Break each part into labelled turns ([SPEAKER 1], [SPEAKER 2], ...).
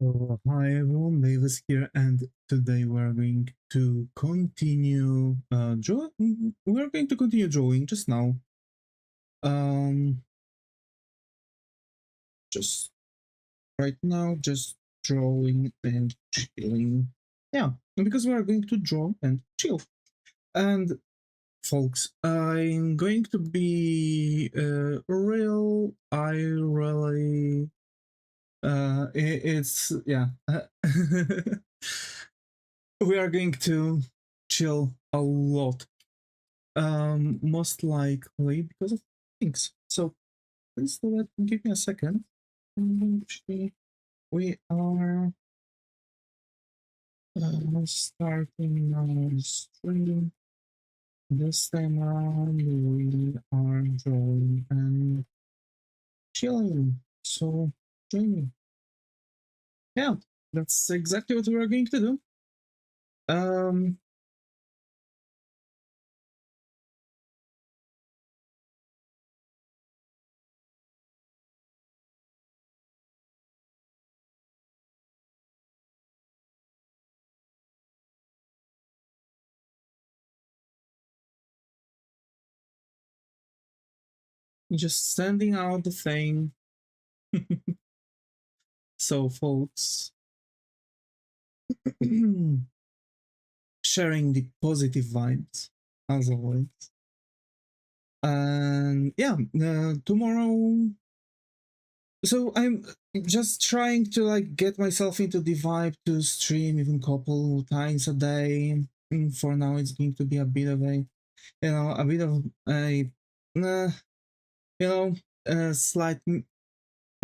[SPEAKER 1] Hi everyone, Davis here, and today we're going to continue we're going to continue drawing just now. Um just right now, just drawing and chilling. Yeah, because we are going to draw and chill. And folks, I'm going to be real. I really it's yeah. We are going to chill a lot, most likely because of things. So please give me a second. Actually, we are starting our stream. This time around we are drawing and chilling, so join me. Yeah, that's exactly what we are going to do. um just sending out the thing. So folks, sharing the positive vibes as always. And yeah, tomorrow. So I'm just trying to like get myself into the vibe to stream even couple times a day. For now, it's going to be a bit of a bit of a, uh, a slight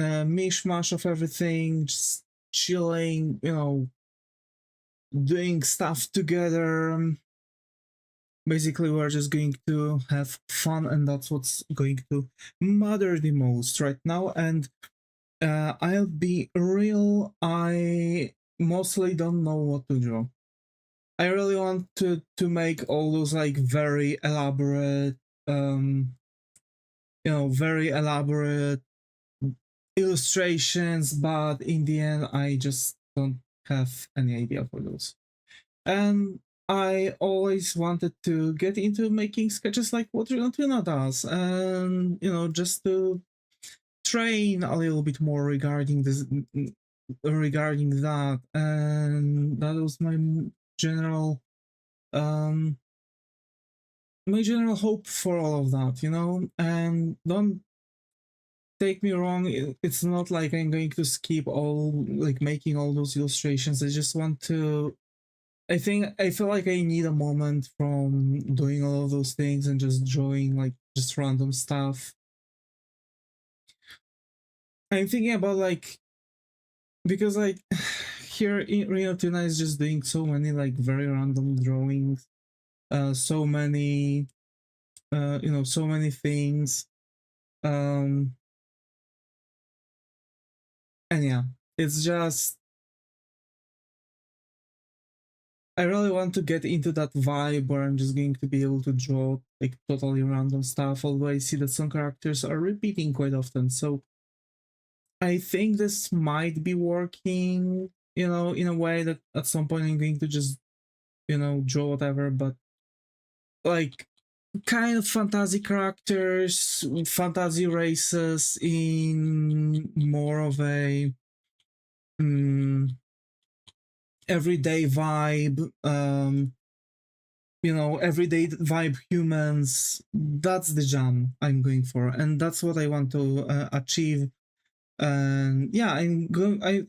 [SPEAKER 1] mishmash of everything, just chilling, doing stuff together. Basically, we're just going to have fun, and that's what's going to matter the most right now. And I'll be real, I mostly don't know what to draw. I really want to make all those like very elaborate, very elaborate illustrations, but in the end, I just don't have any idea for those. And I always wanted to get into making sketches like what Tuna does, and just to train a little bit more regarding that, and that was general um my general hope for all of that. And don't take me wrong, it's not like I'm going to skip all like making all those illustrations. I just want to I feel like I need a moment from doing all of those things and just drawing like just random stuff. I'm thinking about like, because like here in Rio Tuna is just doing so many like very random drawings, so many so many things. um and yeah, it's just I really want to get into that vibe where I'm just going to be able to draw like totally random stuff, although I see that some characters are repeating quite often. So I think this might be working, in a way that at some point I'm going to just, draw whatever, but like kind of fantasy characters, fantasy races in more of a everyday vibe, everyday vibe humans. That's the jam I'm going for, and that's what I want to achieve. And yeah,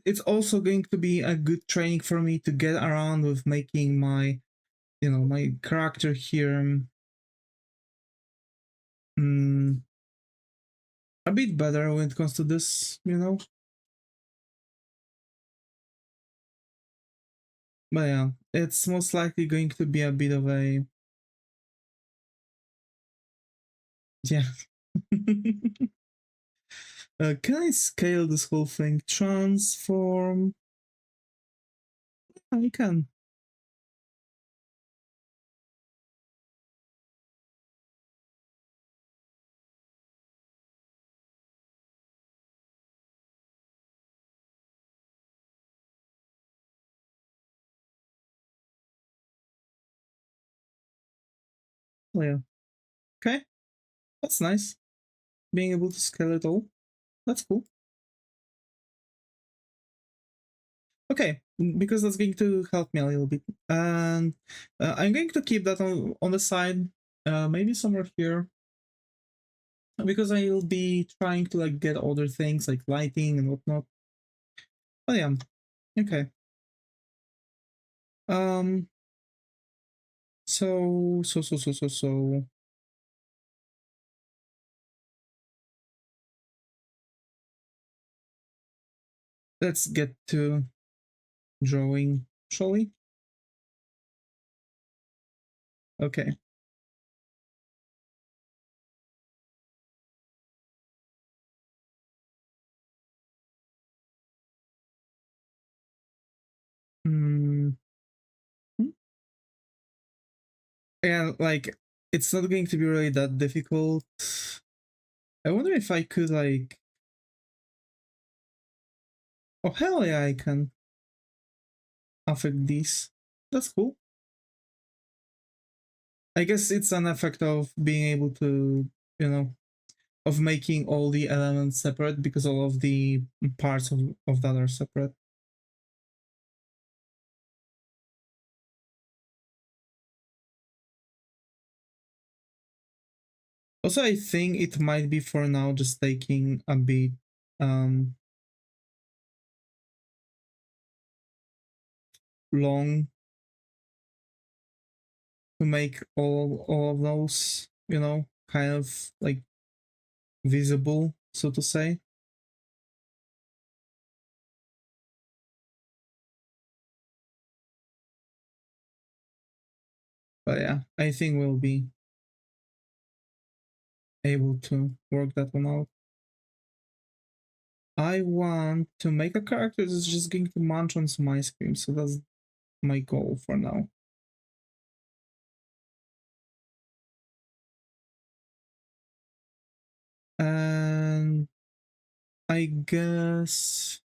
[SPEAKER 1] it's also going to be a good training for me to get around with making my character here um, a bit better when it comes to this. But yeah, it's most likely going to be a bit of a, yeah. Can I scale this whole thing? Transform. I can. yeah. Okay, that's nice. Being able to scale it all. That's cool. Okay, because that's going to help me a little bit. And I'm going to keep that on the side, maybe somewhere here, because I'll be trying to like get other things like lighting and whatnot. But yeah, okay. Um. So. Let's get to drawing, shall we? Okay. Mm. And like, it's not going to be really that difficult. I wonder if I could like. Oh hell yeah, I can affect these. That's cool. I guess it's an effect of being able to, you know, of making all the elements separate because all of the parts of that are separate. Also, I think it might be for now just taking a bit long to make all of those, you know, kind of like visible, so to say. But yeah, I think we'll be able to work that one out. I want to make a character that's just going to munch on some ice cream, so that's my goal for now. And I guess,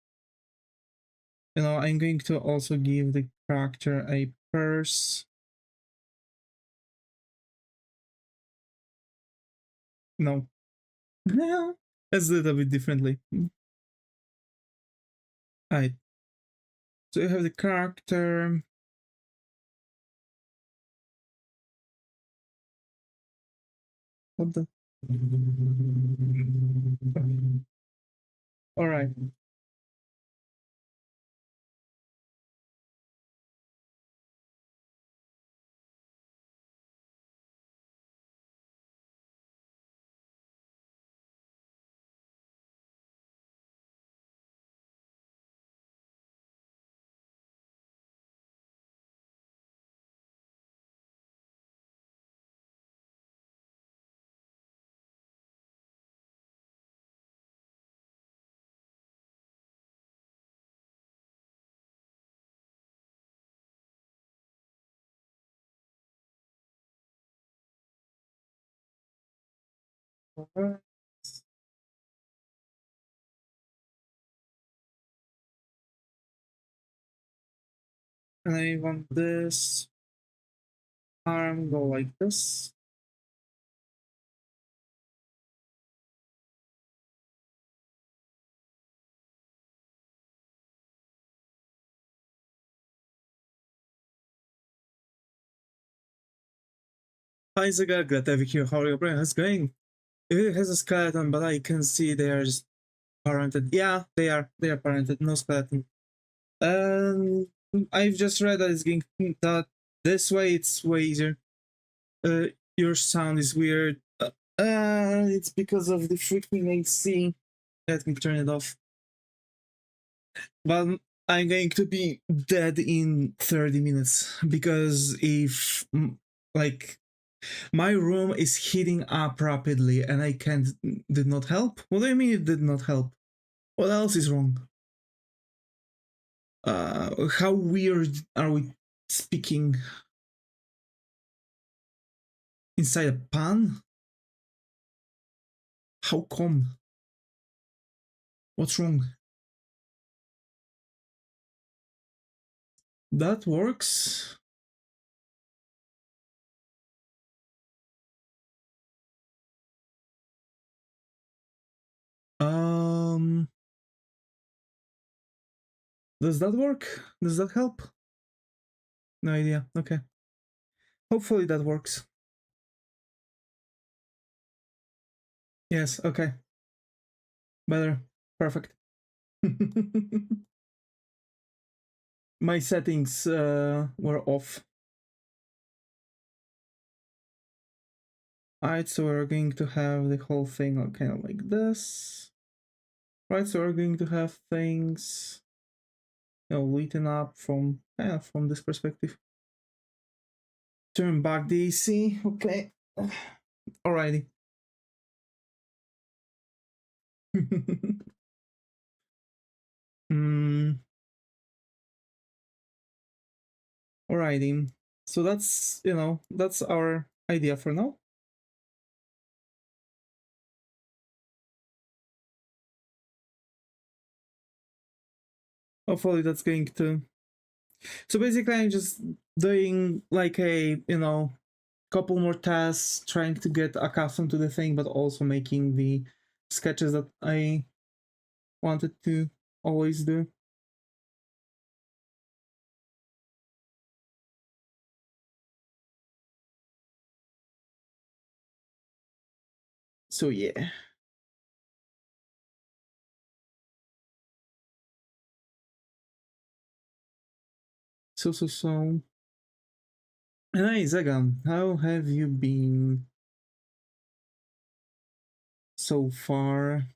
[SPEAKER 1] you know, I'm going to also give the character a purse. No. Let's do it a bit differently. Alright. So you have the character. What the? Alright. And I want this arm go like this. Hi Zaga, glad to have you here. How are your brain? How's it going? It has a skeleton, but I can see they are just parented. Yeah, they are. They are parented. No skeleton. Um, I've just read that it's going that this way it's way easier. Your sound is weird. It's because of the freaking AC. Let me turn it off. But I'm going to be dead in 30 minutes because if like my room is heating up rapidly and I can't did not help. What do you mean it did not help? What else is wrong? How weird are we speaking? Inside a pan? How come? What's wrong? That works. Does that work? Does that help? No idea. Okay. Hopefully that works. Yes, okay. Better. Perfect. My settings were off. Alright, so we're going to have the whole thing kind of like this. Right, so we're going to have things, you know, lit up from from this perspective. Turn back the AC. Okay. Alrighty. mm. Alrighty. So that's, you know, that's our idea for now. Hopefully that's going to... So basically I'm just doing like a, you know, couple more tests, trying to get accustomed to the thing, but also making the sketches that I wanted to always do. So yeah. So. Hey, Zagan, how have you been so far?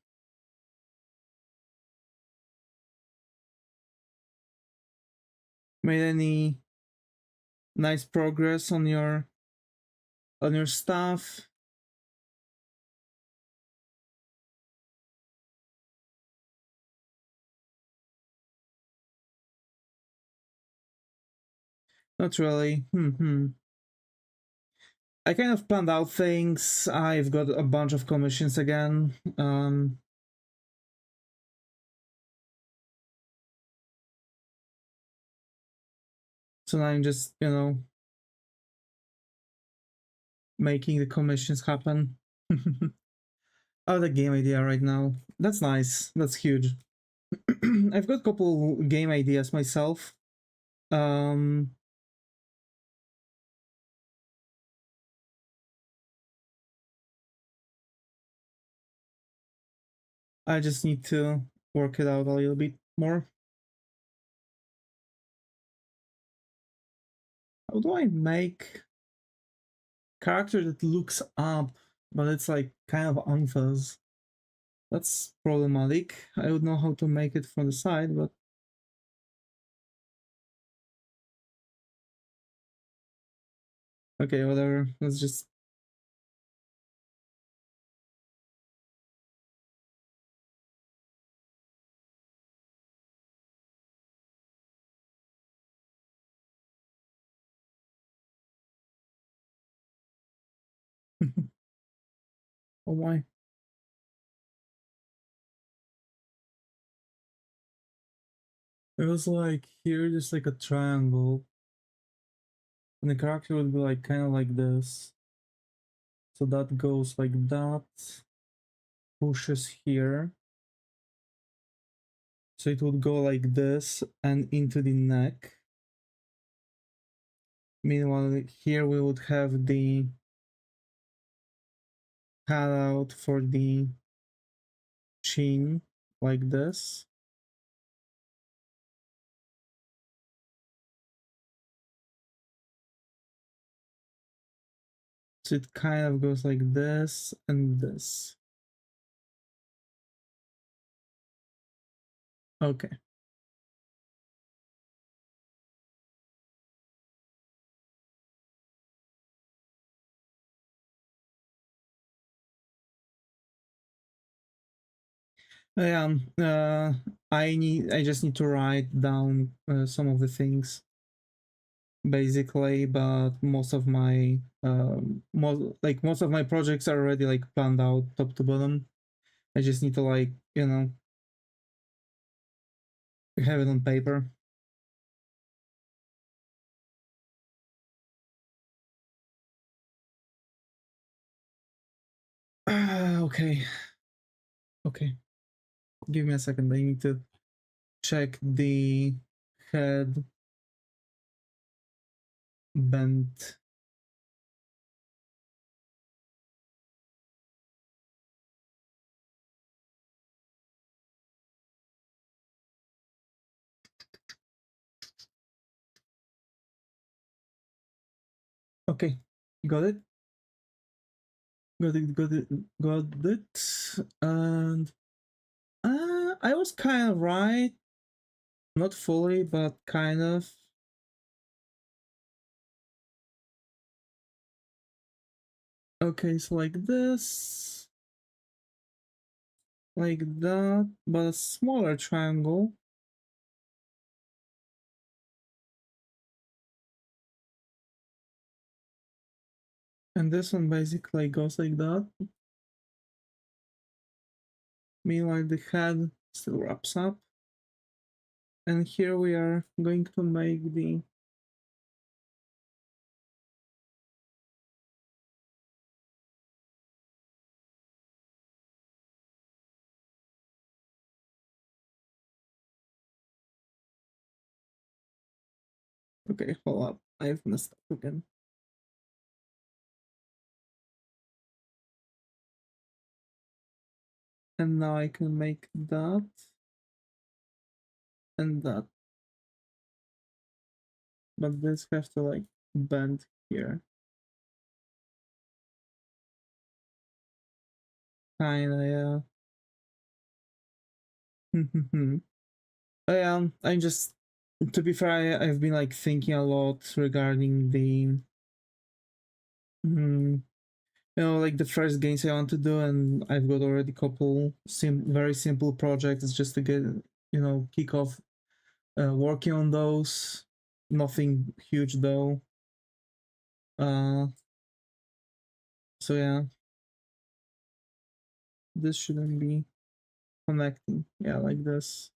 [SPEAKER 1] Made any nice progress on your stuff? Not really. I kind of planned out things. I've got a bunch of commissions again. So now I'm just, you know, making the commissions happen. Oh, the game idea right now. That's nice. That's huge. I've got a couple game ideas myself. I just need to work it out a little bit more. How do I make character that looks up, but it's like kind of unfuzz? That's problematic. I would know how to make it from the side, but okay, whatever. Let's just... Oh my. It was like here, just like a triangle, and the character would be like kind of like this. So that goes like that, pushes here. So it would go like this and into the neck. Meanwhile, here we would have the cutout for the chin, like this. So it kind of goes like this and this. Okay. Yeah, I just need to write down some of the things basically, but most of my most of my projects are already like planned out top to bottom. I just need to, like, you know, have it on paper. Okay. Okay. Give me a second. I need to check the head bent. Okay, got it. Got it, got it, got it. And I was kind of right. Not fully, but kind of. Okay, so like this. Like that, but a smaller triangle. And this one basically goes like that. Meanwhile, the head still wraps up. And here we are going to make the okay, hold up. I've messed up again. And now I can make that and that. But this has to like bend here. Kinda, yeah. I just, to be fair, I've been like thinking a lot regarding the, like the first games I want to do, and I've got already a couple very simple projects just to get, kick off working on those. Nothing huge though. So yeah, this shouldn't be connecting. Yeah, like this.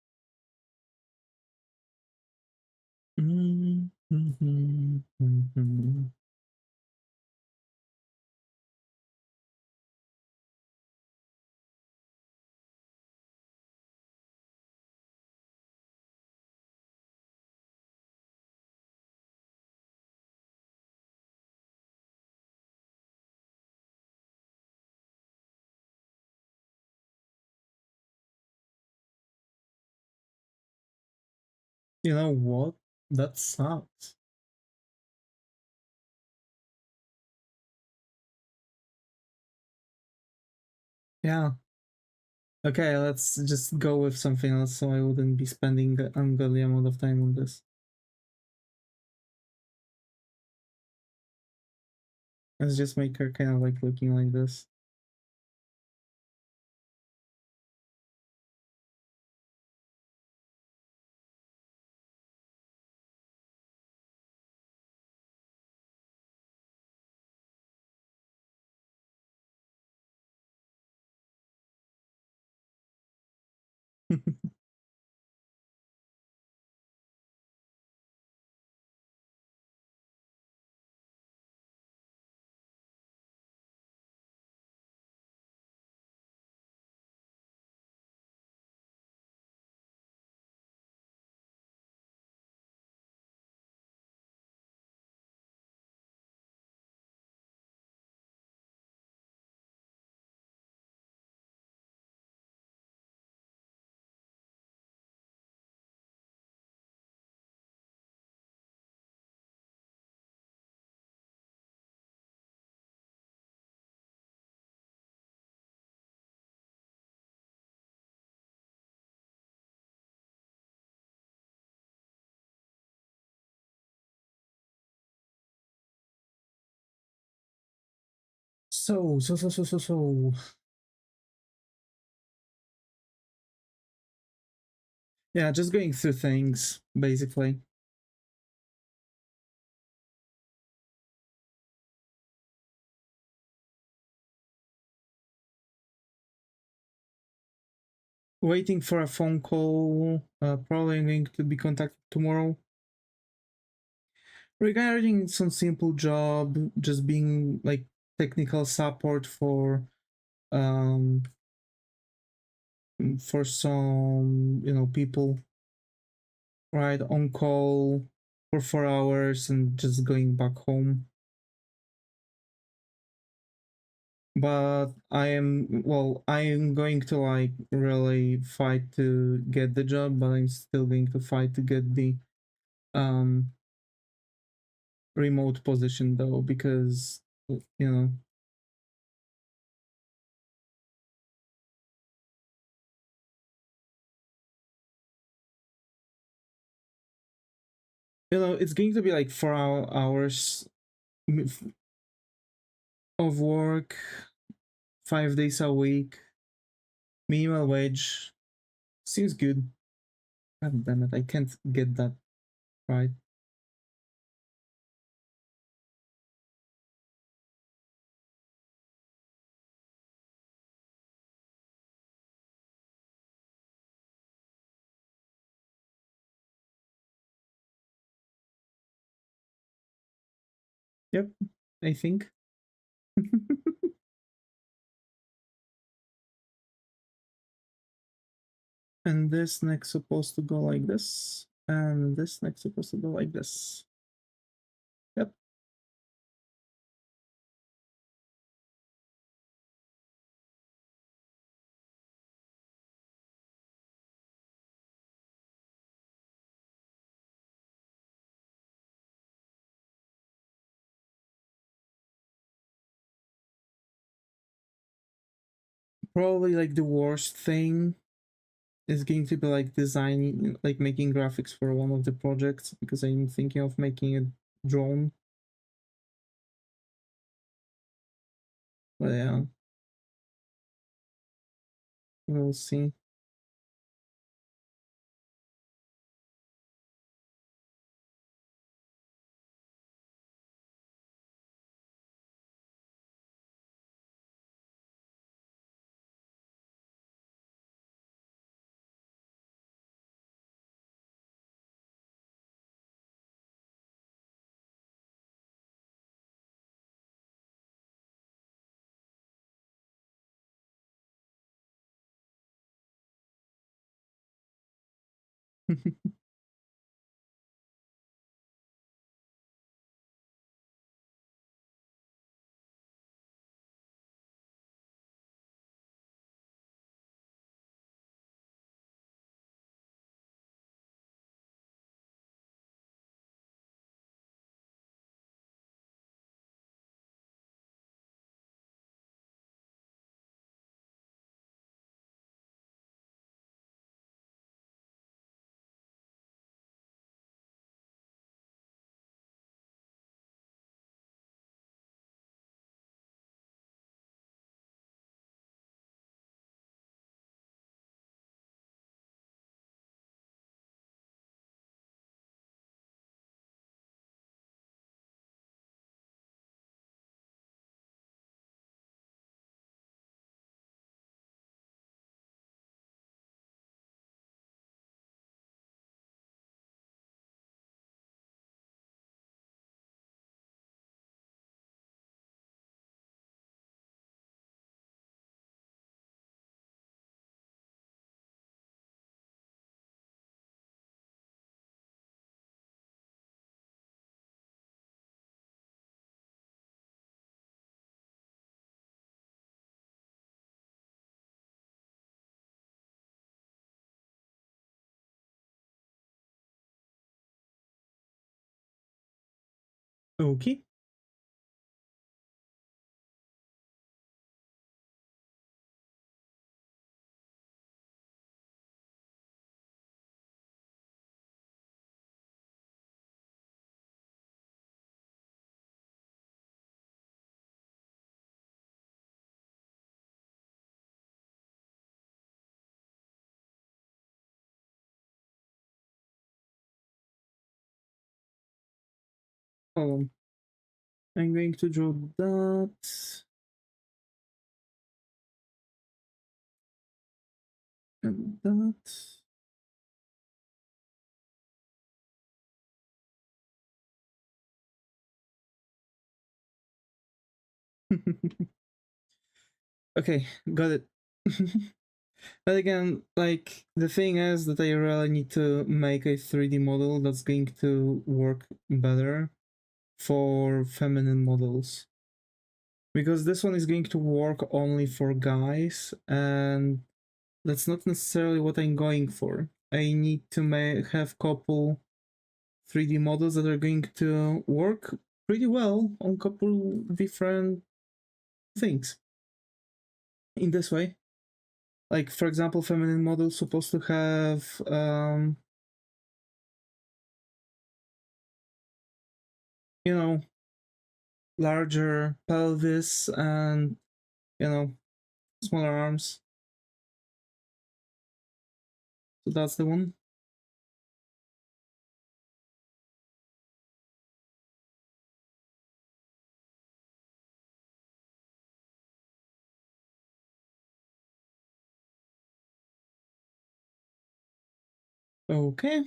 [SPEAKER 1] You know what? That sucks. Yeah. Okay, let's just go with something else so I wouldn't be spending an ungodly amount of time on this. Let's just make her kind of like looking like this. So. Yeah, just going through things, basically. Waiting for a phone call. Probably going to be contacted tomorrow. Regarding some simple job, just being like technical support for some people. right, on call for 4 hours and just going back home. But I am going to like really fight to get the job, but I'm still going to fight to get the um remote position though, because it's going to be like 4 hours of work, 5 days a week, minimal wage. Seems good. God damn it, I can't get that right. Yep, I think. And this next supposed to go like this, and this next supposed to go like this. Yep. Probably like the worst thing is going to be like designing, like making graphics for one of the projects, because I'm thinking of making a drone. But yeah, we'll see. Okay. Oh, I'm going to draw that and that. Okay, got it. But again, like, the thing is that I really need to make a 3D model that's going to work better for feminine models. Because this one is going to work only for guys, and that's not necessarily what I'm going for. I need to have couple 3D models that are going to work pretty well on couple different things. In this way, like, for example, feminine models supposed to have you know, larger pelvis and, you know, smaller arms. So that's the one. Okay.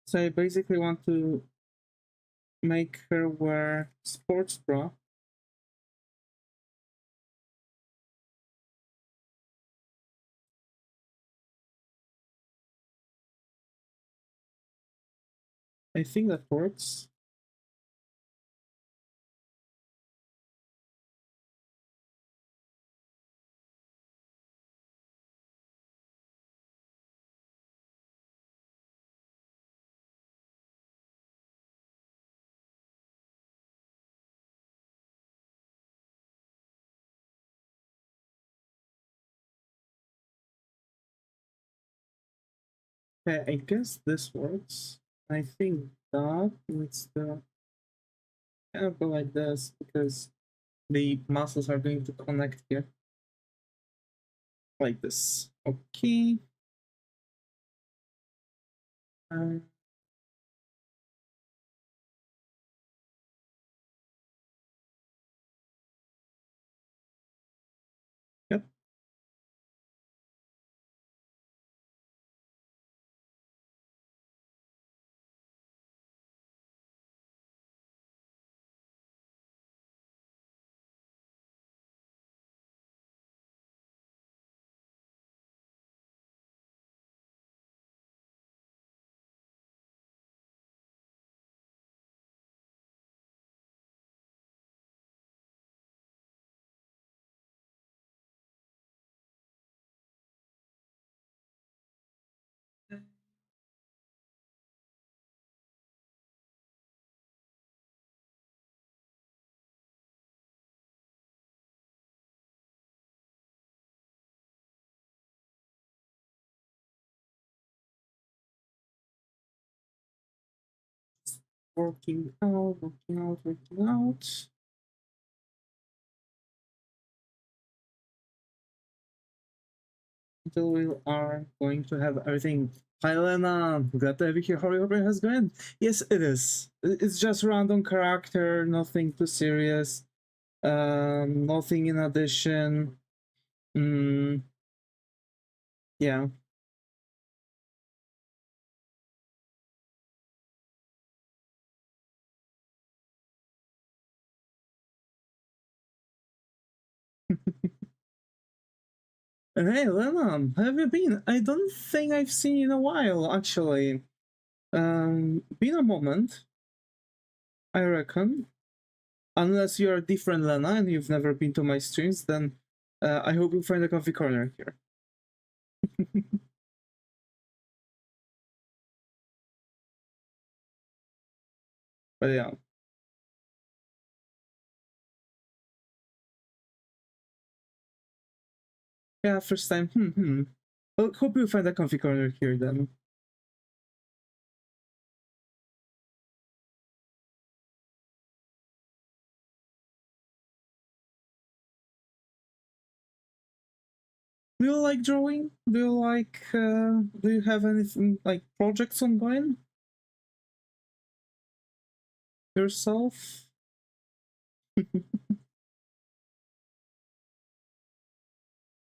[SPEAKER 1] So I basically want to make her wear sports bra. I think that works. Okay, I guess this works. I think that needs to kind of go like this because the muscles are going to connect here. Like this. Okay. Uh, yep. Working out, working out, working out. Until we are going to have everything. Hi Lena, glad to have you here. How your brain has gone? Yes, it is. It's just random character, nothing too serious. Nothing in addition. Mm, yeah. Hey Lena, how have you been? I don't think I've seen you in a while, actually. Been a moment, I reckon. Unless you're a different Lena and you've never been to my streams, then I hope you find a comfy corner here. But yeah. Yeah, first time. Well, hope you find a comfy corner here then. Do you like drawing? Do you like, do you have anything, like, projects ongoing? Yourself?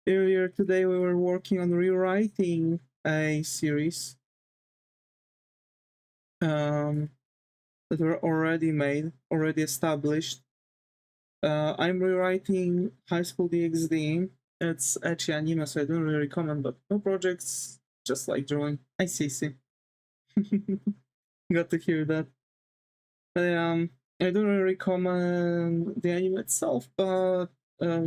[SPEAKER 1] Earlier today, we were working on rewriting a series that were already made, already established. I'm rewriting High School DxD. It's ecchi anime, so I don't really recommend, but no projects, just like drawing. I see. Got to hear that. I don't really recommend the anime itself, but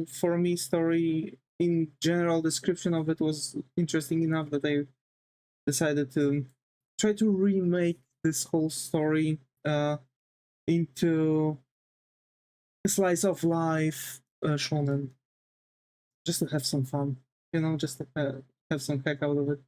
[SPEAKER 1] for me, story in general, description of it was interesting enough that I decided to try to remake this whole story into a slice of life shonen, just to have some fun, just to have some heck out of it.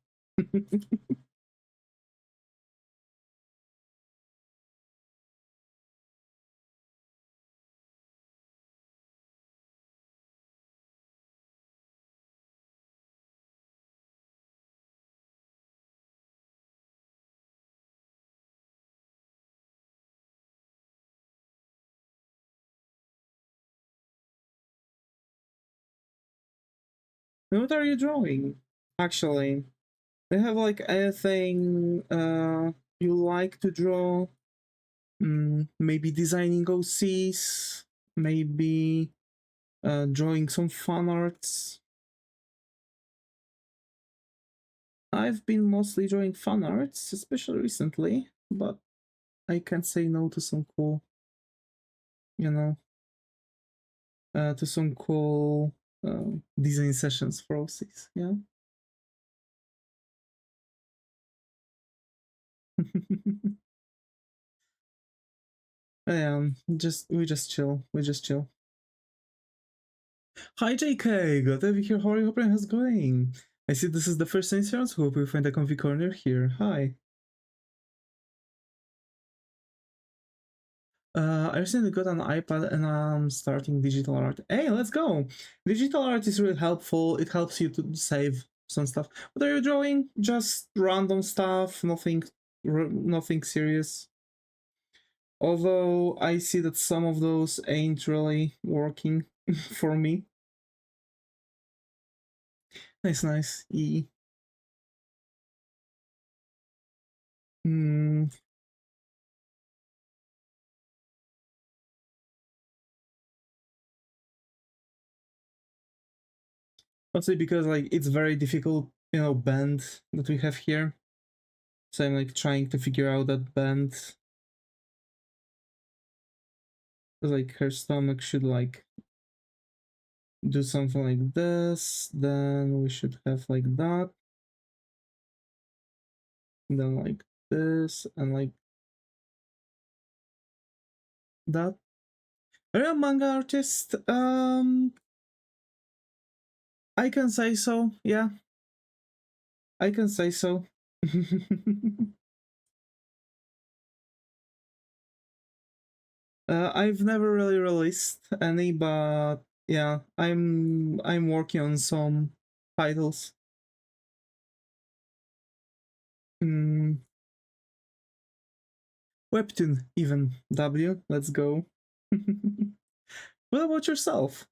[SPEAKER 1] What are you drawing, actually? Do you have like anything you like to draw? Maybe designing OCs, maybe drawing some fan arts. I've been mostly drawing fan arts, especially recently, but I can't say no to some cool, to some cool design sessions for OCs, yeah. We just chill. Hi JK, glad to be here. How are you? Hope how's it going? I see this is the first instance. Hope you find a comfy corner here. Hi. I recently got an iPad and I'm starting digital art. Hey, let's go! Digital art is really helpful. It helps you to save some stuff. What are you drawing? Just random stuff, nothing serious. Although I see that some of those ain't really working for me. Nice. Hmm. Mostly because like it's very difficult, bend that we have here. So I'm like trying to figure out that bend. Because like her stomach should like do something like this, then we should have like that. And then like this and like that. Are you a manga artist? I can say so, yeah. I can say so. I've never really released any, but yeah, I'm working on some titles. Webtoon, even. W, let's go. What about yourself?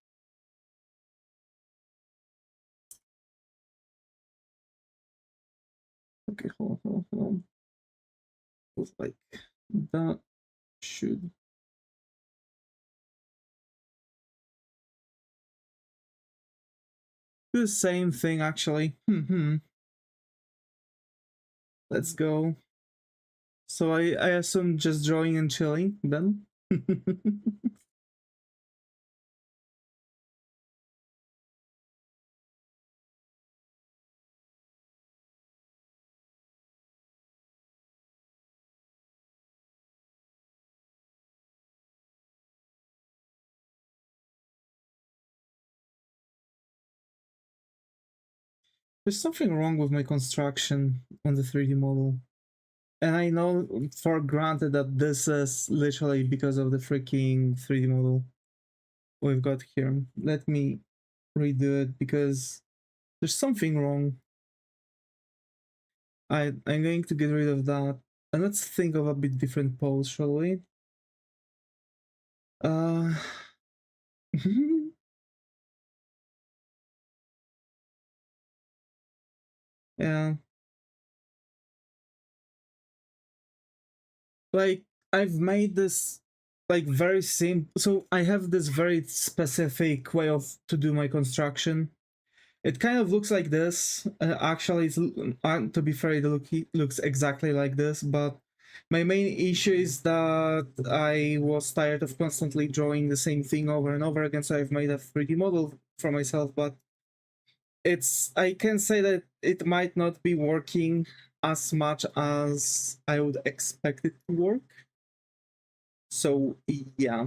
[SPEAKER 1] Okay, hold on. Like that should do the same thing actually. Let's go. So I assume just drawing and chilling then. There's something wrong with my construction on the 3D model. And I know for granted that this is literally because of the freaking 3D model we've got here. Let me redo it because there's something wrong. I'm going to get rid of that. And let's think of a bit different pose, shall we? Yeah. Like, I've made this like very simple. So I have this very specific way of to do my construction. It kind of looks like this. Actually, to be fair, looks exactly like this. But my main issue is that I was tired of constantly drawing the same thing over and over again. So I've made a 3D model for myself, but I can say that it might not be working as much as I would expect it to work. So yeah.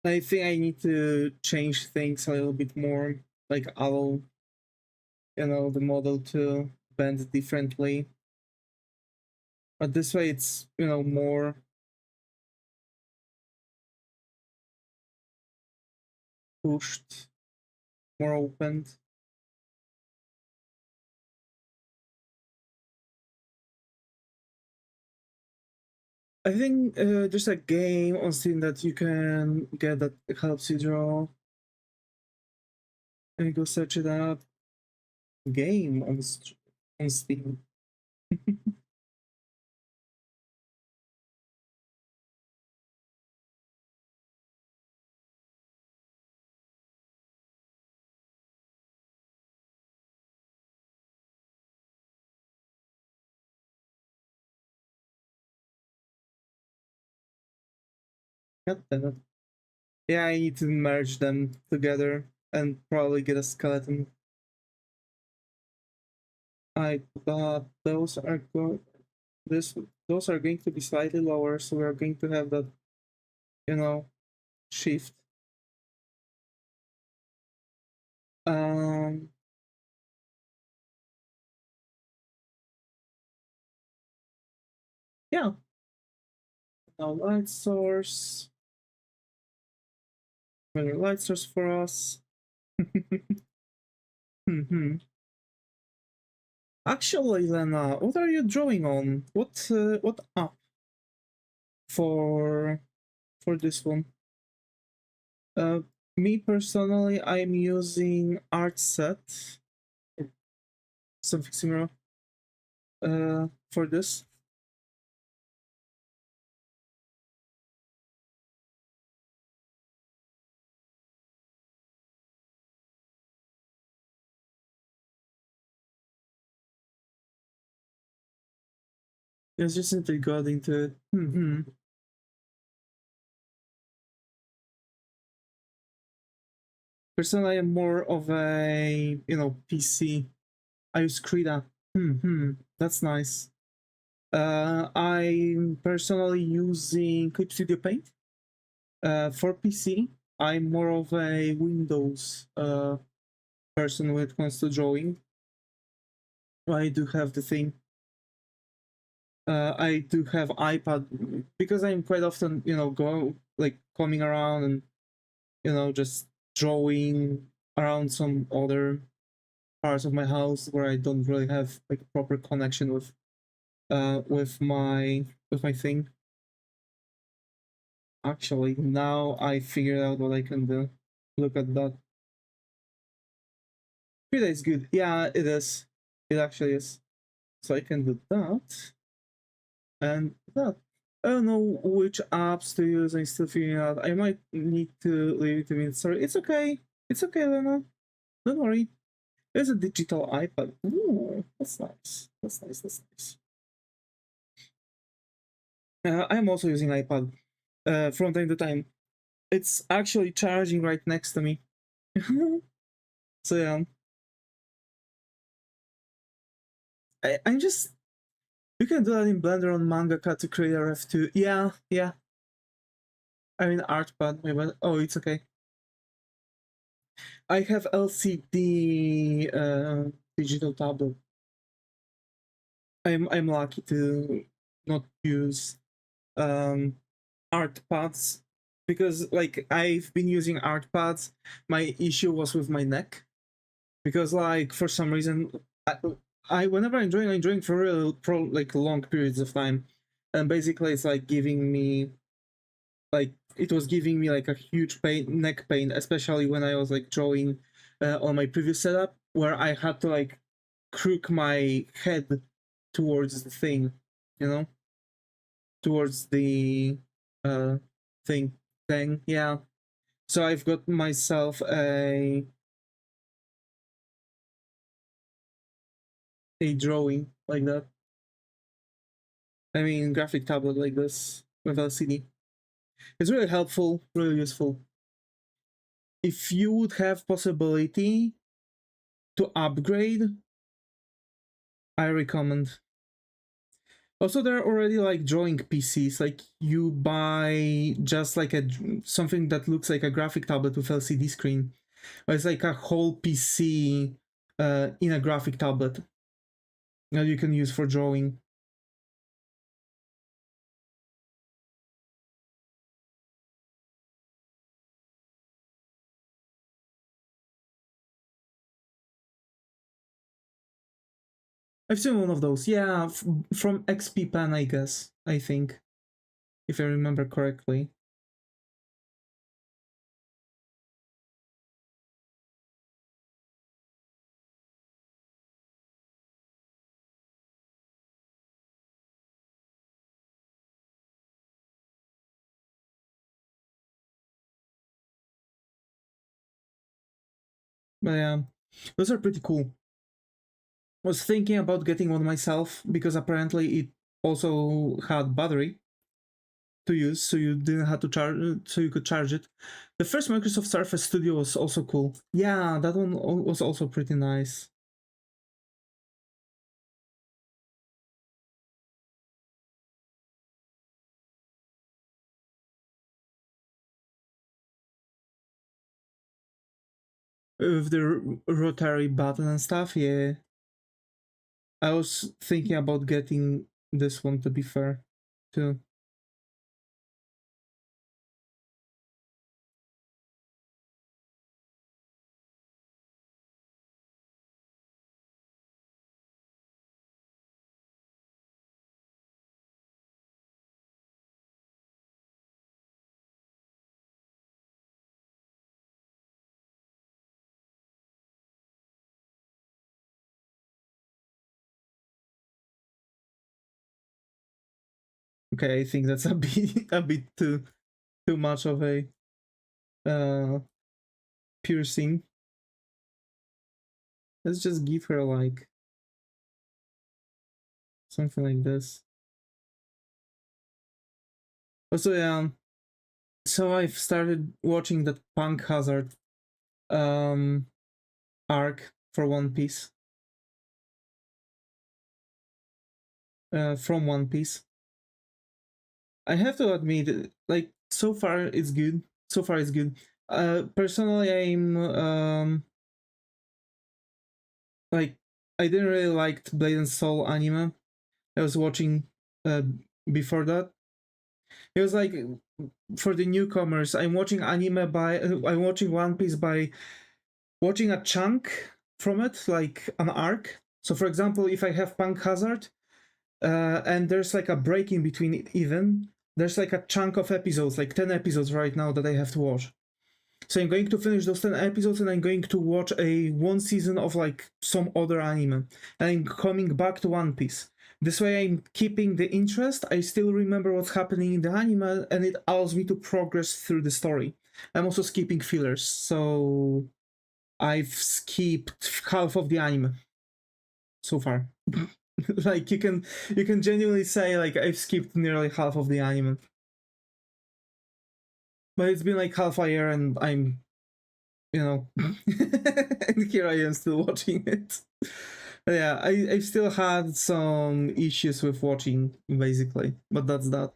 [SPEAKER 1] I think I need to change things a little bit more, like allow, the model to bend differently. But this way it's, more pushed, more opened. I think there's a game on Steam that you can get that helps you draw. And you go search it up. Game on Steam. God damn it. Yeah, I need to merge them together and probably get a skeleton. But those are those are going to be slightly lower, so we're going to have that, shift. Um, yeah. Now light source. Better light source for us. Hmm. Actually, Lena, what are you drawing on? What app for this one? Uh, Me personally, I'm using Artset, something similar. For this. It's just simply got into it. Personally, I'm more of a PC. I use Krita. That's nice. I'm personally using Clip Studio Paint. For PC, I'm more of a Windows person when it comes to drawing. I do have the thing. I do have iPad because I'm quite often, coming around and just drawing around some other parts of my house where I don't really have like a proper connection with my thing. Actually, now I figured out what I can do. Look at that. Krita is good. Yeah, it is. It actually is. So I can do that and that. I don't know which apps to use. I'm still figuring out. I might need to leave it a minute. Sorry, it's okay. It's okay, Lena. Don't worry. There's a digital iPad. Ooh, that's nice. That's nice. That's nice. I'm also using iPad from time to time. It's actually charging right next to me. So yeah, I'm just. You can do that in Blender on Mangaka to create a ref2. Yeah, yeah. I mean Artpad, maybe. Oh, it's okay. I have LCD digital tablet. I'm lucky to not use art pads because like I've been using art pads. My issue was with my neck because like for some reason whenever I'm drawing for real, like long periods of time, and basically it's like giving me, like it was giving me like a huge neck pain, especially when I was like drawing on my previous setup, where I had to like crook my head towards the thing, you know, towards the uh thing, yeah. So I've got myself a drawing like that. I mean, graphic tablet like this with LCD. It's really helpful, really useful. If you would have possibility to upgrade, I recommend. Also, there are already like drawing PCs. Like you buy just like something that looks like a graphic tablet with LCD screen. It's like a whole PC in a graphic tablet that you can use for drawing. I've seen one of those. Yeah, from XP Pen, I guess. I think, if I remember correctly. But yeah, those are pretty cool. I was thinking about getting one myself because apparently it also had battery to use, so you didn't have to charge, so you could charge it. The first Microsoft Surface Studio was also cool. Yeah, that one was also pretty nice. With the rotary button and stuff, yeah. I was thinking about getting this one, to be fair, too. Okay, I think that's a bit too much of a piercing. Let's just give her like something like this. Also, yeah. So I've started watching that Punk Hazard arc for One Piece. From One Piece. I have to admit, like so far it's good. So far it's good. Personally, I'm like I didn't really like Blade and Soul anime. I was watching before that. It was like for the newcomers. I'm watching anime by I'm watching One Piece by watching a chunk from it, like an arc. So, for example, if I have Punk Hazard, and there's like a break in between it, even there's like a chunk of episodes, like 10 episodes right now that I have to watch. So I'm going to finish those 10 episodes and I'm going to watch one season of like some other anime. And I'm coming back to One Piece. This way I'm keeping the interest, I still remember what's happening in the anime, and it allows me to progress through the story. I'm also skipping fillers, so I've skipped half of the anime so far. Like you can genuinely say like I've skipped nearly half of the anime. But it's been like half a year and I'm, you know, and here I am still watching it. But yeah, I've still had some issues with watching, basically, but that's that.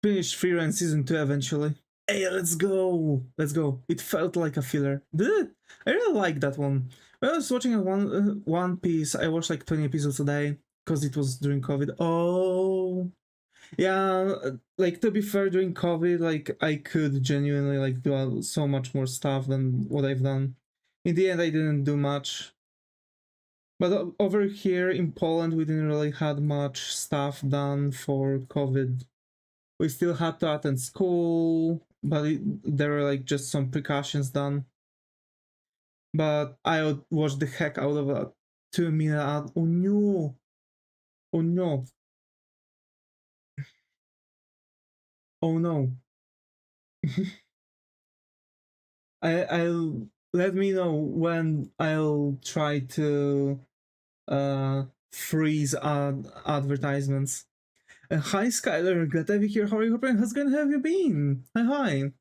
[SPEAKER 1] Finish Freelance Season 2 eventually. Hey, let's go! Let's go. It felt like a filler. Did it? I really like that one. I was watching a One Piece. I watched like 20 episodes a day because it was during COVID. Oh, yeah. Like to be fair, during COVID, like I could genuinely like do so much more stuff than what I've done. In the end, I didn't do much. But over here in Poland, we didn't really had much stuff done for COVID. We still had to attend school, but there were like just some precautions done. But I would watch the heck out of a 2 minute ad. Oh no! Oh no! Oh no! I'll let me know when I'll try to uh freeze advertisements. Hi Skylar, glad to have you here. How are you? How's gonna have you been? Hi.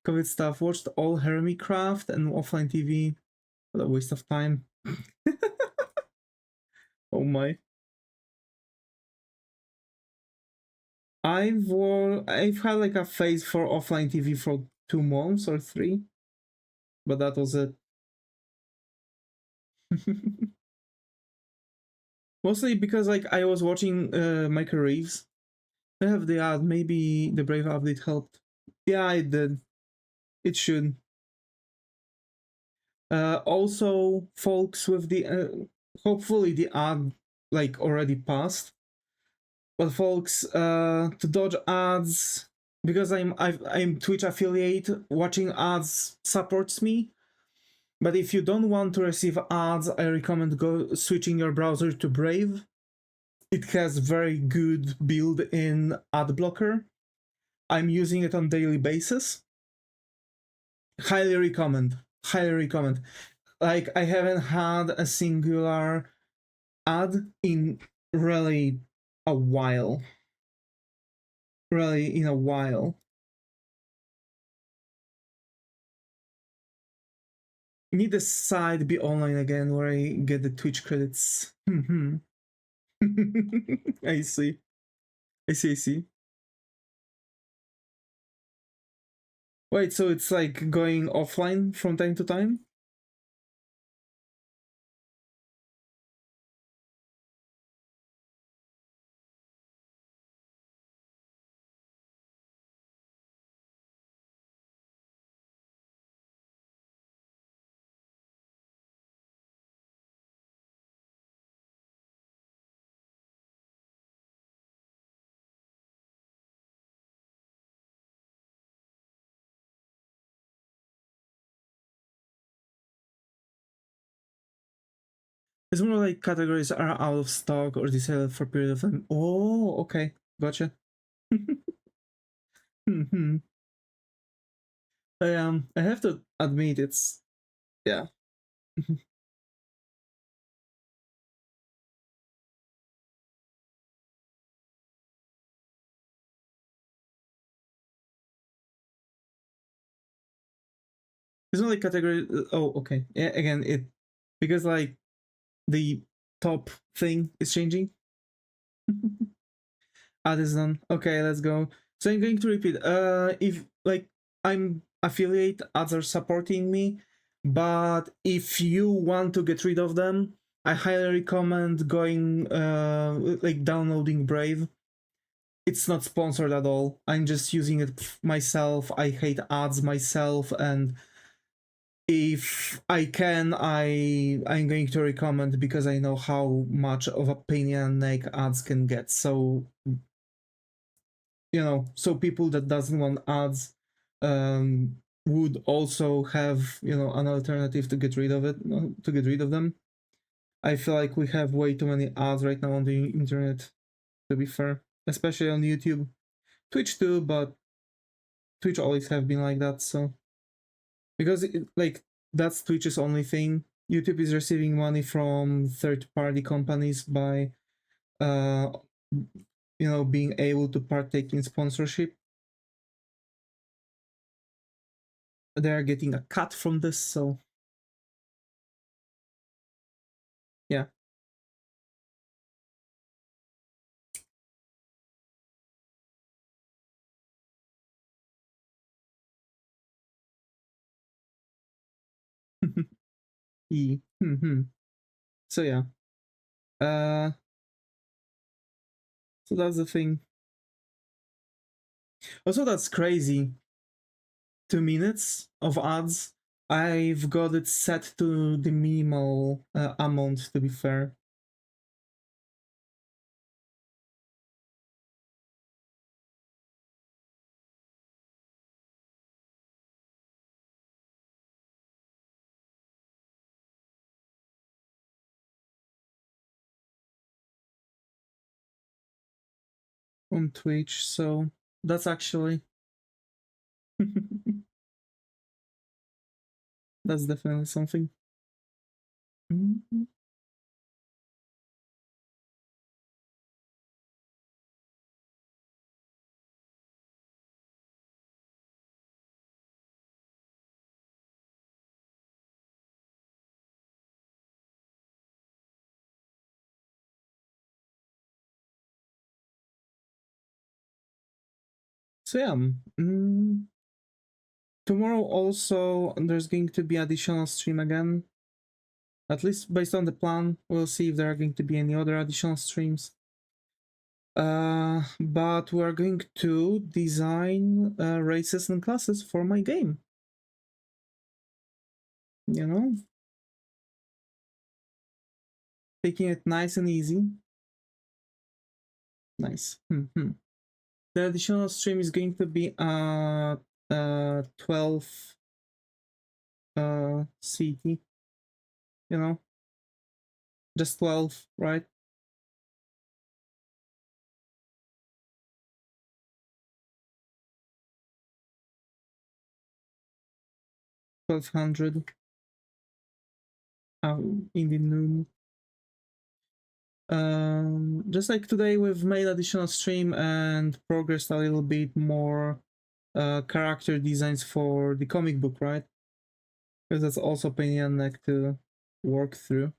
[SPEAKER 1] COVID stuff. Watched all Hermicraft and offline TV. What a waste of time. Oh my. I've had like a phase for offline TV for 2 months or 3, but that was it. Mostly because like I was watching Michael Reeves. I have the ad. Maybe the Brave update helped. Yeah, it did. It should. Also, folks, with the hopefully the ad like already passed. But folks, to dodge ads, because I'm Twitch affiliate, watching ads supports me. But if you don't want to receive ads, I recommend switching your browser to Brave. It has very good built-in ad blocker. I'm using it on daily basis. Highly recommend. Highly recommend. Like I haven't had a singular ad in really a while. Really in a while. Need the site be online again where I get the Twitch credits. I see. I see, I see. Wait, so it's like going offline from time to time? It's more like categories are out of stock or decided for a period of time. Oh, okay. Gotcha. I have to admit it's yeah. It's not like category. Oh, okay. Yeah, again, it because like the top thing is changing. Ad is done. Okay, let's go. So I'm going to repeat. If like I'm affiliate, ads are supporting me, but if you want to get rid of them, I highly recommend going like downloading Brave. It's not sponsored at all. I'm just using it myself. I hate ads myself, and if I can, I'm going to recommend because I know how much of a pain in the neck ads can get. So so people that doesn't want ads would also have an alternative to get rid of it, to get rid of them. I feel like we have way too many ads right now on the internet, to be fair, especially on YouTube. Twitch too, but Twitch always have been like that. So because like that's Twitch's only thing. YouTube is receiving money from third-party companies by uh being able to partake in sponsorship. They're getting a cut from this, so yeah. So yeah. So that's the thing. Also, that's crazy. 2 minutes of ads. I've got it set to the minimal amount, to be fair. On Twitch, so that's actually that's definitely something. So yeah, tomorrow also there's going to be additional stream again. At least based on the plan, we'll see if there are going to be any other additional streams. But we're going to design races and classes for my game. You know, taking it nice and easy. Nice. The additional stream is going to be 12 CT. You know, just 12, right? 1200 in the noon. Just like today, we've made additional stream and progressed a little bit more character designs for the comic book, right? Because that's also pain in the neck to work through.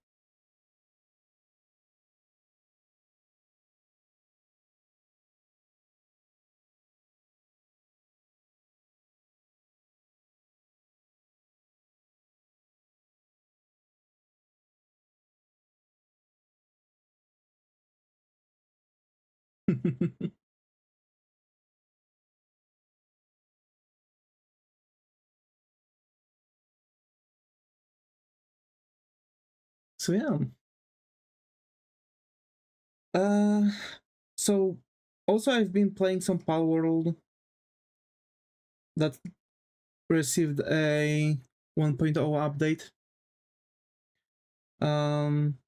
[SPEAKER 1] So yeah. So also I've been playing some Pal World that received a 1.0 update. I'm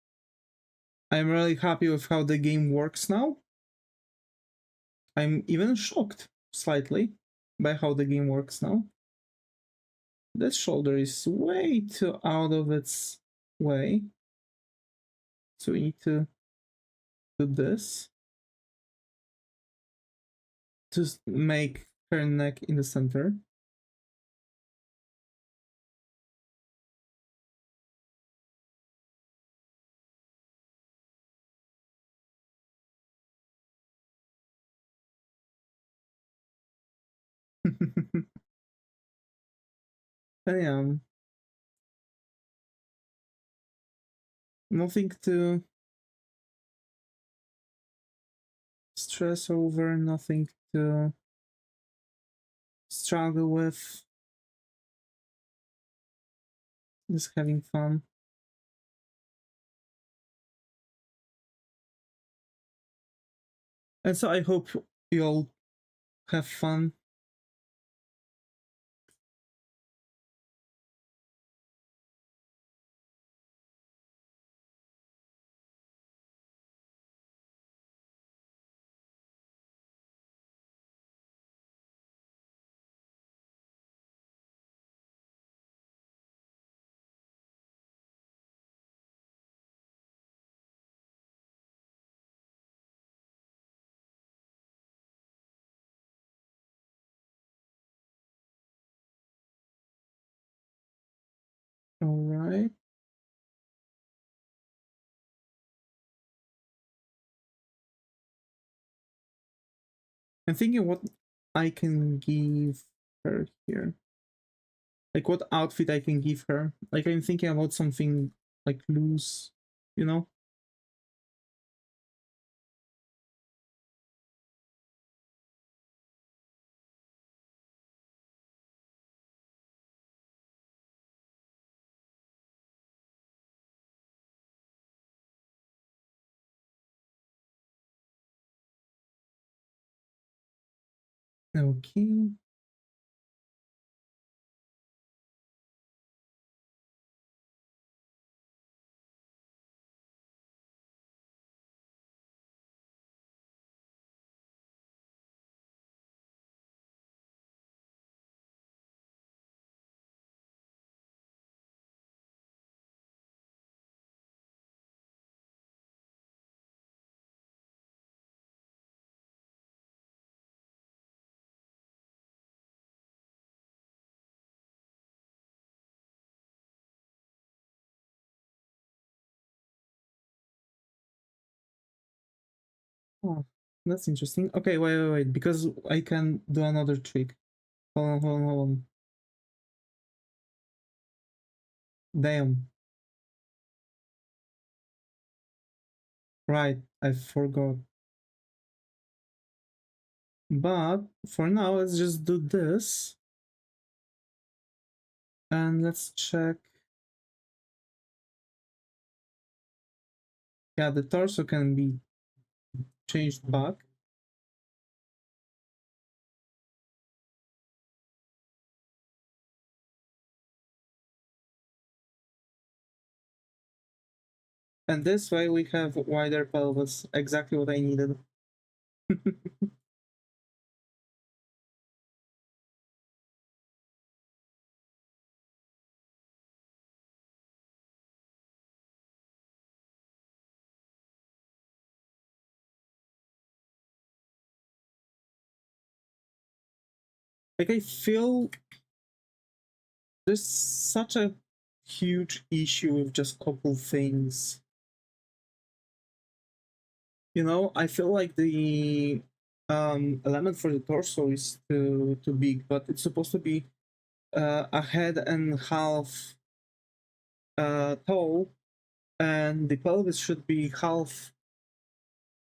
[SPEAKER 1] really happy with how the game works now. I'm even shocked slightly by how the game works now. This shoulder is way too out of its way. So we need to do this to make her neck in the center. Yeah, nothing to stress over, nothing to struggle with. Just having fun. And so I hope you all have fun. All right. I'm thinking what I can give her here. like what outfit I can give her. Like I'm thinking about something like loose, you know? Okay. Oh, that's interesting. Okay, wait, because I can do another trick. Hold on. Damn. Right, I forgot. But for now, let's just do this. And let's check. Yeah, the torso can be changed back. And this way we have wider pelvis, exactly what I needed. Like I feel there's such a huge issue with just couple things. You know, I feel like the element for the torso is too big, but it's supposed to be a head and half tall, and the pelvis should be half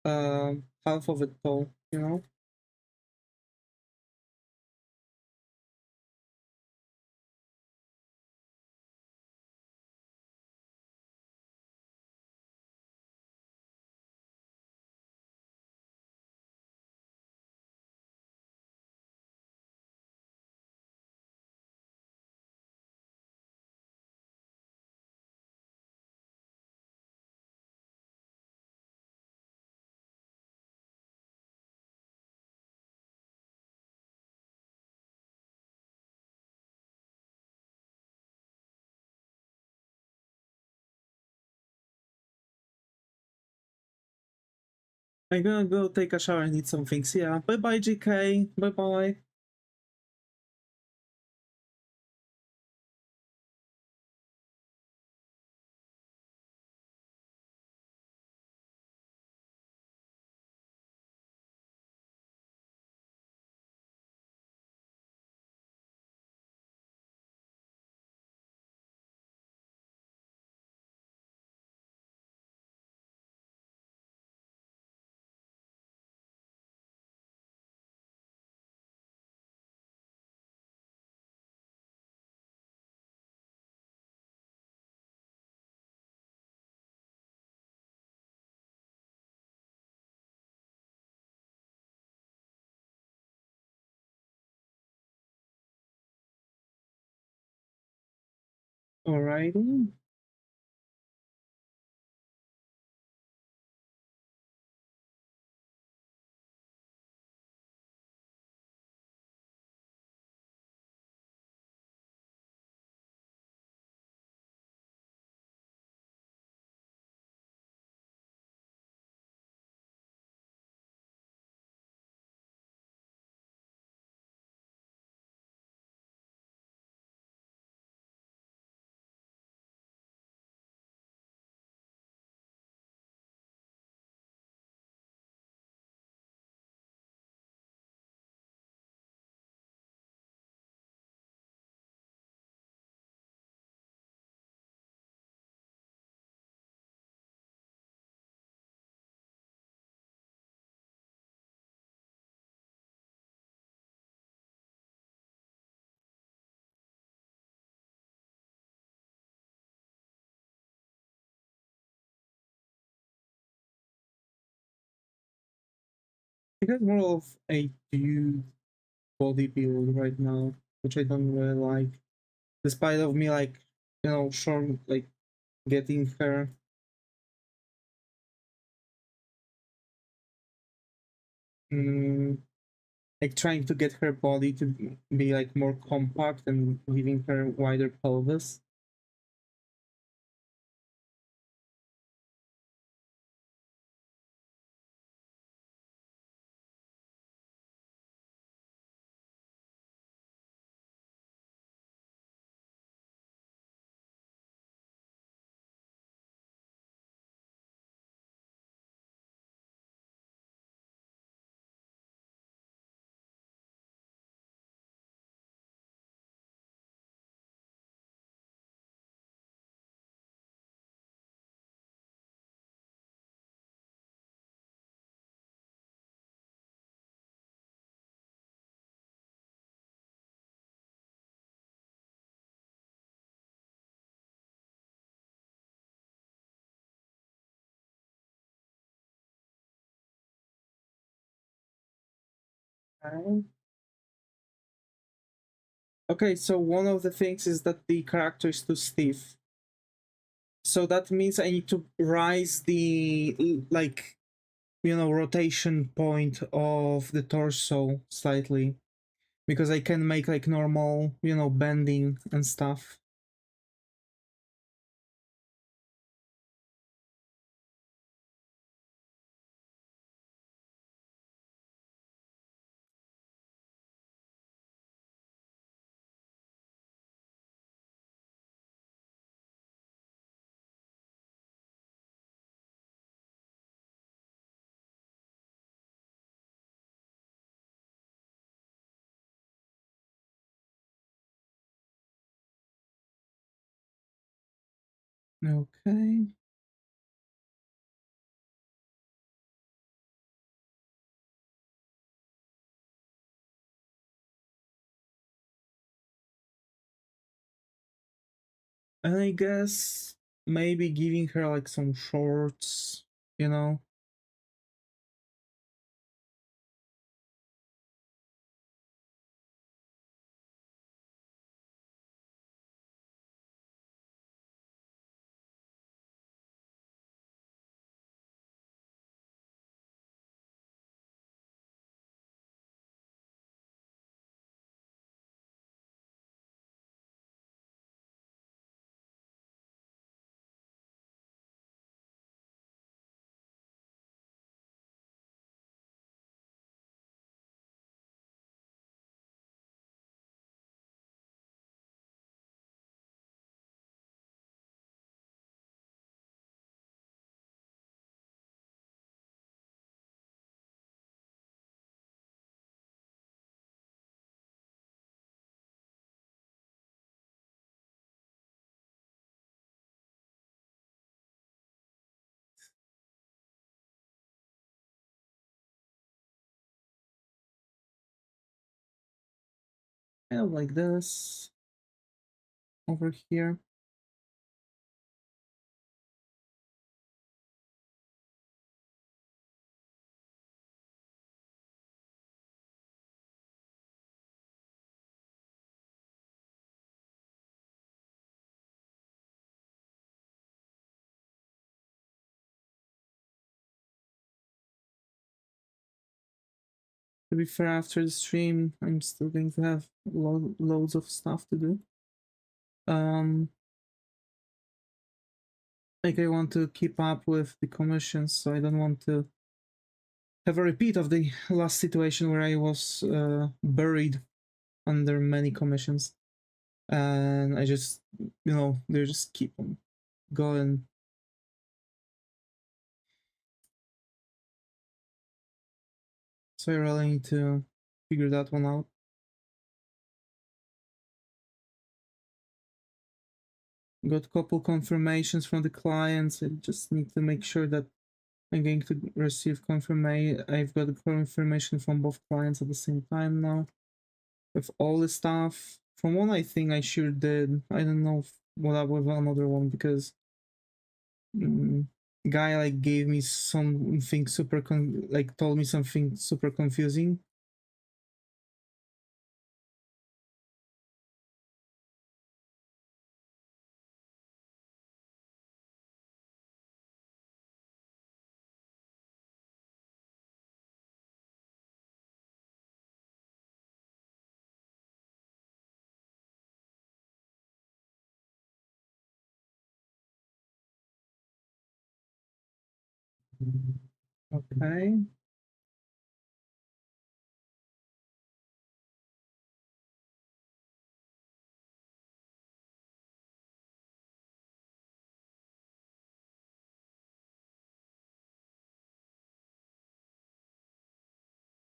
[SPEAKER 1] of it tall. You know. I'm gonna go take a shower and eat some things. Yeah. Bye bye, GK. Bye bye. Alrighty. I got more of a dude body build right now, which I don't really like. Despite of me like, short, like getting her. Mm, like trying to get her body to be like more compact and giving her wider pelvis. Okay, so one of the things is that the character is too stiff. So that means I need to rise the, like, rotation point of the torso slightly. Because I can make like normal, bending and stuff. Okay. And I guess maybe giving her like some shorts, you know? Kind of like this over here. To be fair, after the stream, I'm still going to have loads of stuff to do. Like I want to keep up with the commissions, so I don't want to have a repeat of the last situation where I was buried under many commissions, and I just, they just keep on going. So I really need to figure that one out. Got a couple confirmations from the clients. I just need to make sure that I'm going to receive confirmation. I've got confirmation from both clients at the same time now. With all the stuff. From one, I think I sure did. I don't know what up with another one because guy like gave me something super like told me something super confusing. Okay.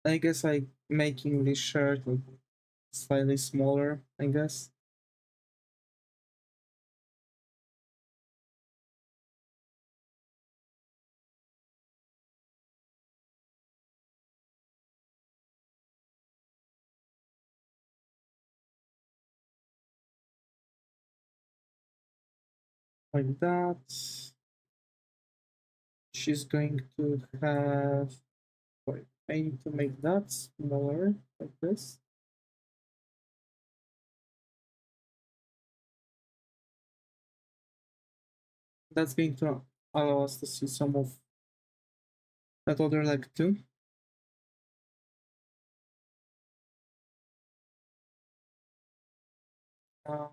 [SPEAKER 1] I guess like making this shirt like slightly smaller, I guess. Like that. She's going to have, wait, I need to make that smaller like this. That's going to allow us to see some of that other leg too. Uh,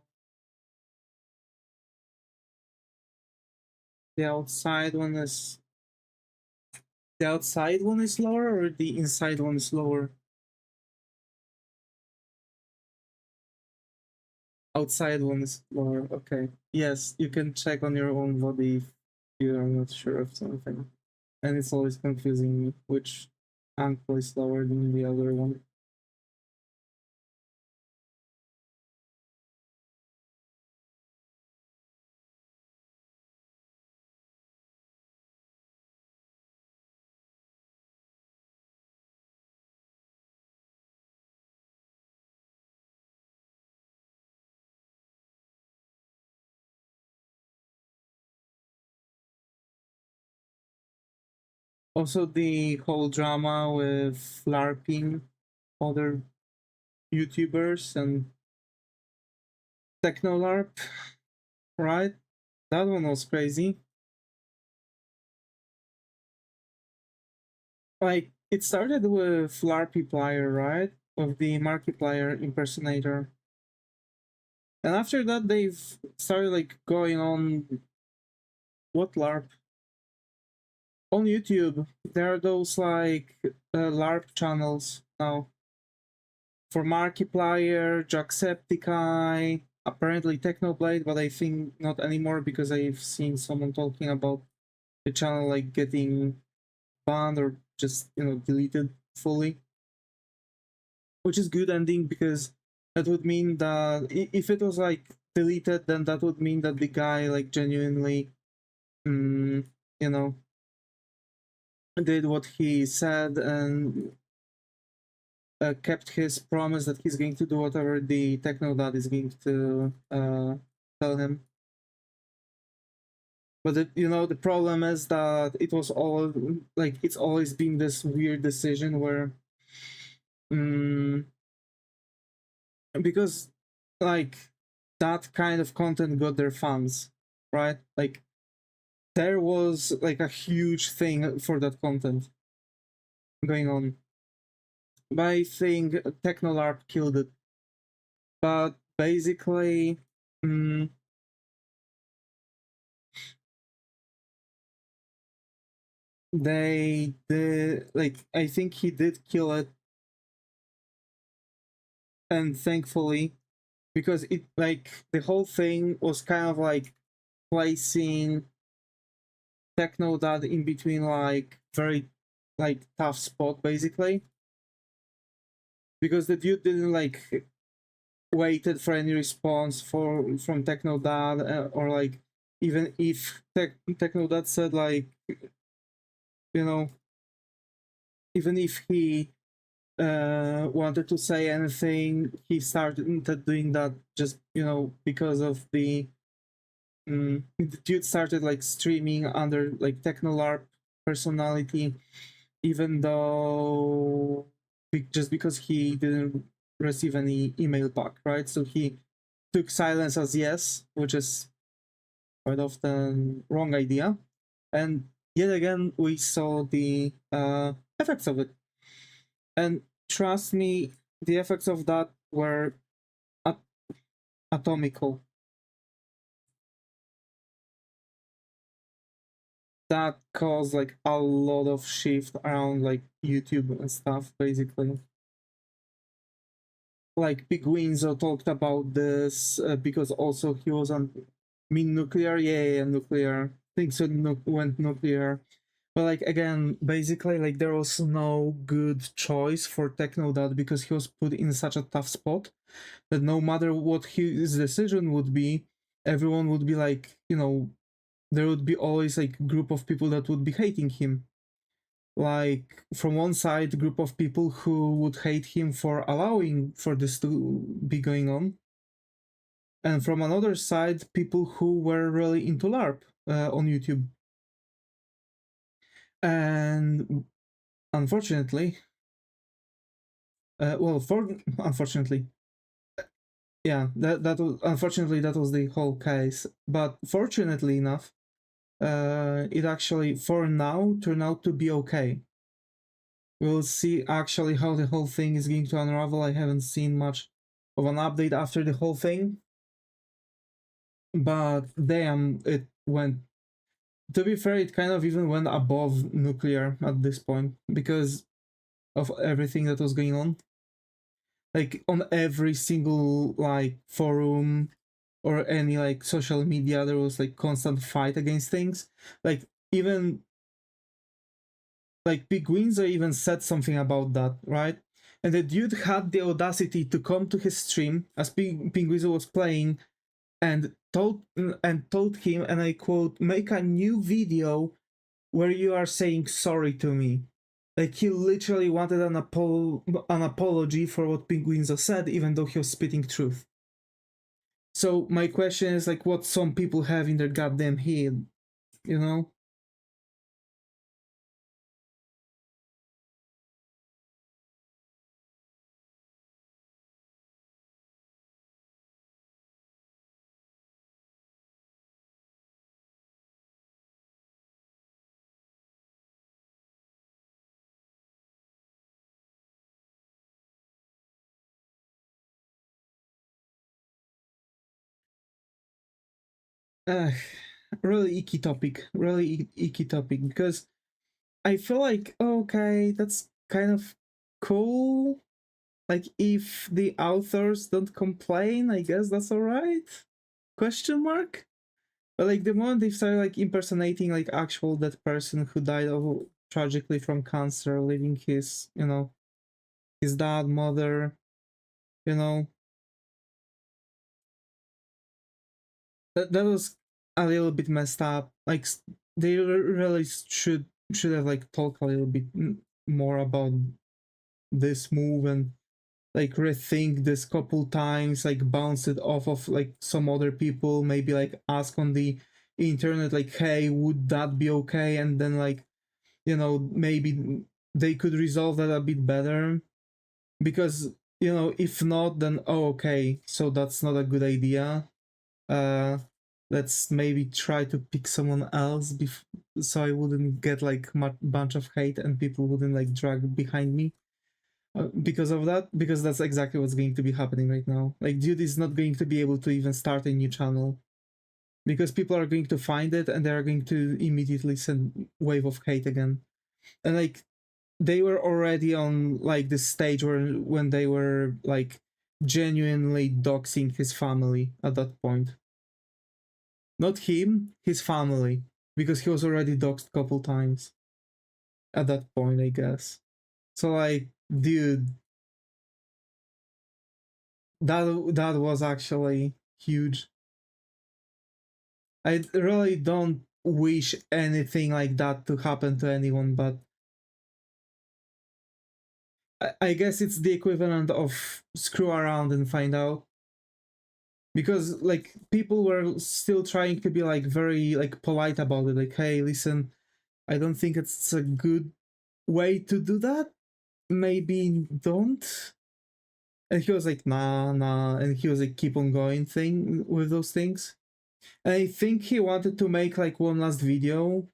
[SPEAKER 1] the outside one is the outside one is lower or the inside one is lower? Outside one is lower. Okay. Yes, you can check on your own body if you are not sure of something. And it's always confusing me which ankle is lower than the other one. Also, the whole drama with LARPing other YouTubers and Techno LARP, right? That one was crazy. Like, it started with Larpiplier, right? With the Markiplier impersonator. And after that, they've started like going on what LARP? On YouTube, there are those like LARP channels now for Markiplier, Jacksepticeye, apparently Technoblade, but I think not anymore because I've seen someone talking about the channel like getting banned or just deleted fully, which is good ending because that would mean that if it was like deleted, then that would mean that the guy like genuinely, mm, you know, did what he said and kept his promise that he's going to do whatever the techno dad is going to tell him. But the problem is that it was all like it's always been this weird decision where, um, because like that kind of content got their fans, right? Like there was like a huge thing for that content going on. But I think Technolarp killed it. But basically, um, they did like I think he did kill it, and thankfully, because it like the whole thing was kind of like placing Technodad in between like very like tough spot basically, because the dude didn't like waited for any response from Technodad, or like even if Technodad said like you know even if he wanted to say anything, he started doing that just because of the The dude started like streaming under like Technolarp personality, even though just because he didn't receive any email back, right? So he took silence as yes, which is quite often wrong idea. And yet again, we saw the effects of it. And trust me, the effects of that were atomical. That caused like a lot of shift around like YouTube and stuff, basically. Like Big Winzo talked about this because also he was on nuclear, yeah, nuclear. Things went nuclear. But like again, basically like there was no good choice for Technodad because he was put in such a tough spot that no matter what his decision would be, everyone would be like, there would be always like a group of people that would be hating him. Like from one side, a group of people who would hate him for allowing for this to be going on, and from another side, people who were really into LARP on YouTube. And unfortunately, unfortunately, yeah, that was unfortunately that was the whole case. But fortunately enough, it actually for now turned out to be okay. We'll see actually how the whole thing is going to unravel. I haven't seen much of an update after the whole thing, but damn, it went. To be fair, it kind of even went above nuclear at this point because of everything that was going on. Like on every single like forum or any like social media, there was like constant fight against things. Like even like Big Windsor even said something about that, right? And the dude had the audacity to come to his stream as Big Windsor was playing and told him, and I quote, "Make a new video where you are saying sorry to me." Like he literally wanted an apology for what Big Windsor said, even though he was spitting truth. So my question is like, what some people have in their goddamn head, you know? Uh, really icky topic, really icky topic, because I feel like, okay, that's kind of cool. Like if the authors don't complain, I guess that's alright? Question mark? But like the moment they started like impersonating like actual that person who died of tragically from cancer, leaving his, his dad, mother, you know, that was a little bit messed up. Like they really should have like talked a little bit more about this move and like rethink this couple times, like bounce it off of like some other people, maybe like ask on the internet like, hey, would that be okay? And then like, maybe they could resolve that a bit better, because if not, then okay, so that's not a good idea. uh let's maybe try to pick someone else so I wouldn't get like bunch of hate and people wouldn't like drag behind me because of that, because that's exactly what's going to be happening right now. Like dude is not going to be able to even start a new channel because people are going to find it and they're going to immediately send wave of hate again. And like they were already on like this stage where when they were like genuinely doxing his family at that point. Not him, his family, because he was already doxed a couple times at that point, I guess. So like, dude, that was actually huge. I really don't wish anything like that to happen to anyone, but I guess it's the equivalent of screw around and find out. because like people were still trying to be like very like polite about it, like, hey, listen, I don't think it's a good way to do that, maybe don't. And he was like, nah, nah, and he was like, keep on going thing with those things. And I think he wanted to make like one last video,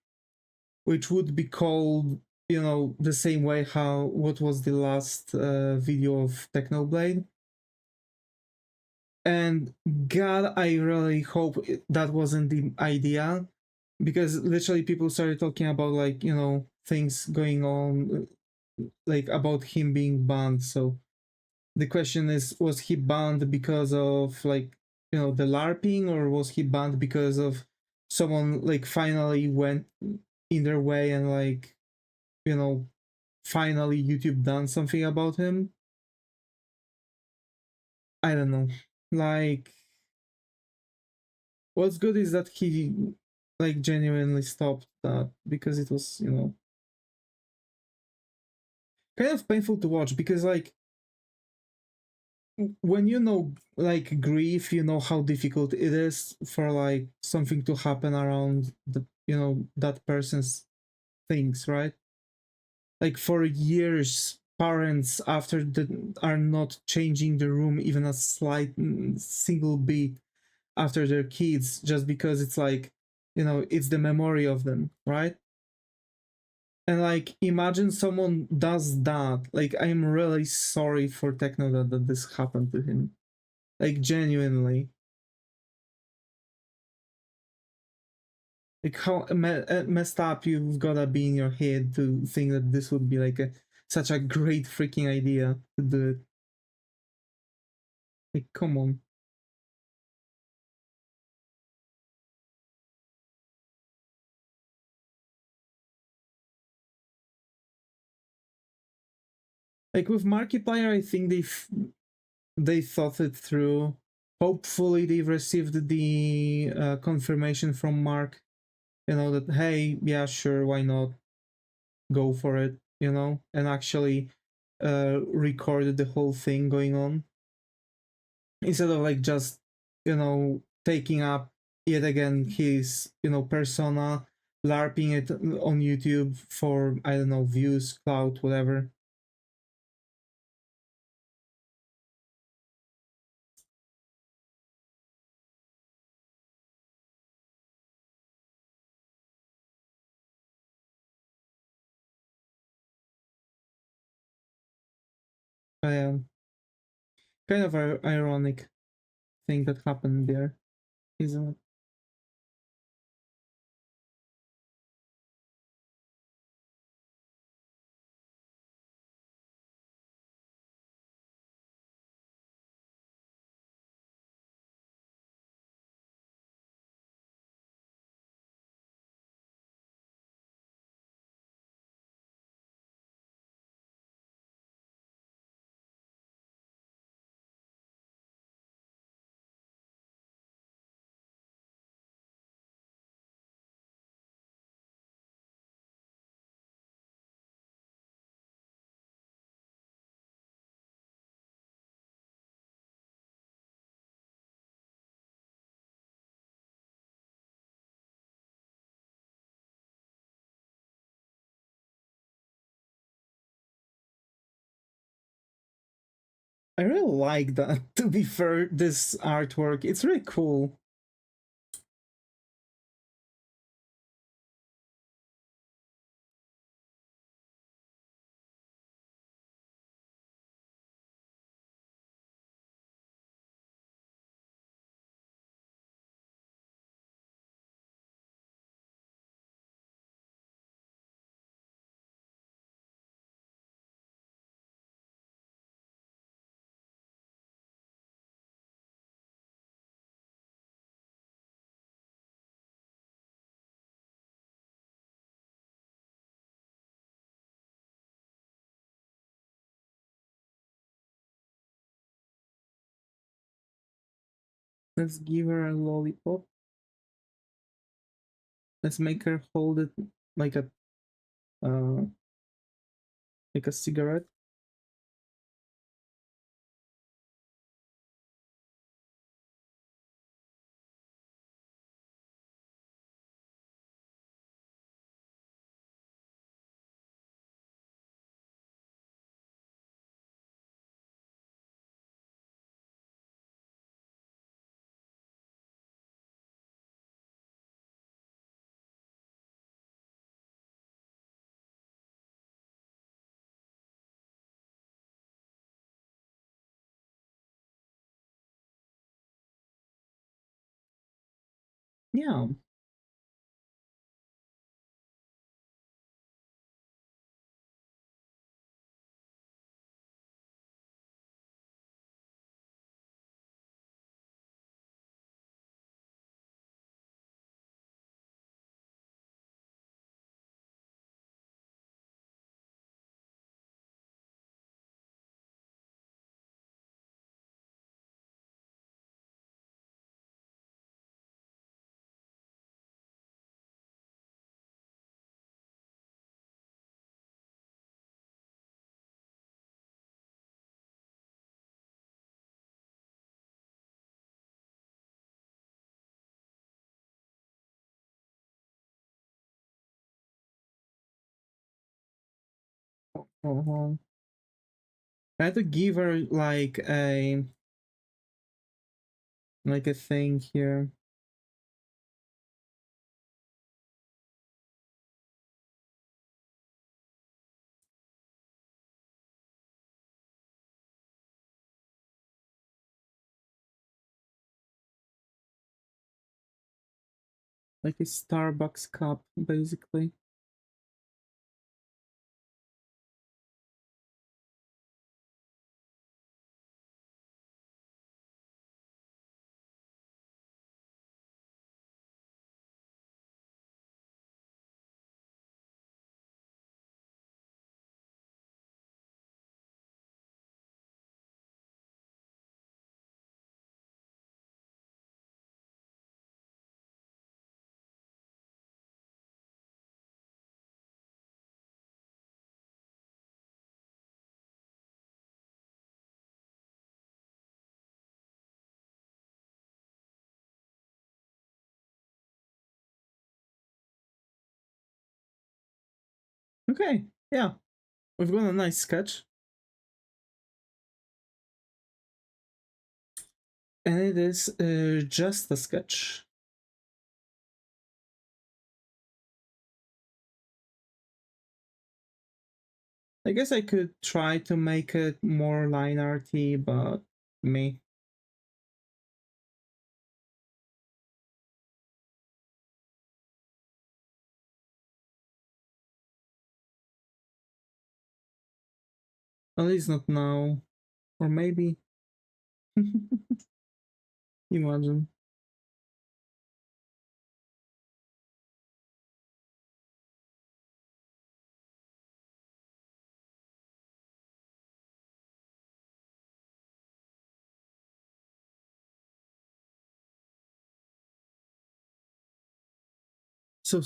[SPEAKER 1] which would be called, you know, the same way how what was the last video of Technoblade. And God, I really hope that wasn't the idea, because literally people started talking about like, you know, things going on, like about him being banned. So the question is, was he banned because of like, you know, the LARPing, or was he banned because of someone like finally went in their way and like, you know, finally YouTube done something about him? I don't know. Like, what's good is that he like genuinely stopped that, because it was, you know, kind of painful to watch, because like when you know like grief, you know how difficult it is for like something to happen around the, you know, that person's things, right? Like for years parents after the are not changing the room even a slight single bit after their kids, just because it's like, you know, it's the memory of them, right? And like imagine someone does that. Like I'm really sorry for Techno that this happened to him, like genuinely. Like how messed up you've gotta be in your head to think that this would be like such a great freaking idea to do it. Like come on. Like with Markiplier, I think they thought it through. Hopefully they've received the confirmation from Mark, you know, that hey, yeah, sure, why not, go for it, you know, and actually recorded the whole thing going on, instead of like just, you know, taking up yet again his, you know, persona, larping it on YouTube for, I don't know, views, clout, whatever. Kind of a ironic thing that happened there, isn't it? I really like that. To be fair, this artwork, it's really cool. Let's give her a lollipop. Let's make her hold it like a uh like a cigarette. Yeah. Uh-huh. I had to give her like a thing here. Like a Starbucks cup, basically. Okay, yeah. We've got a nice sketch. And it is just a sketch. I guess I could try to make it more line arty, but me. At least not now. Or maybe. Imagine. So.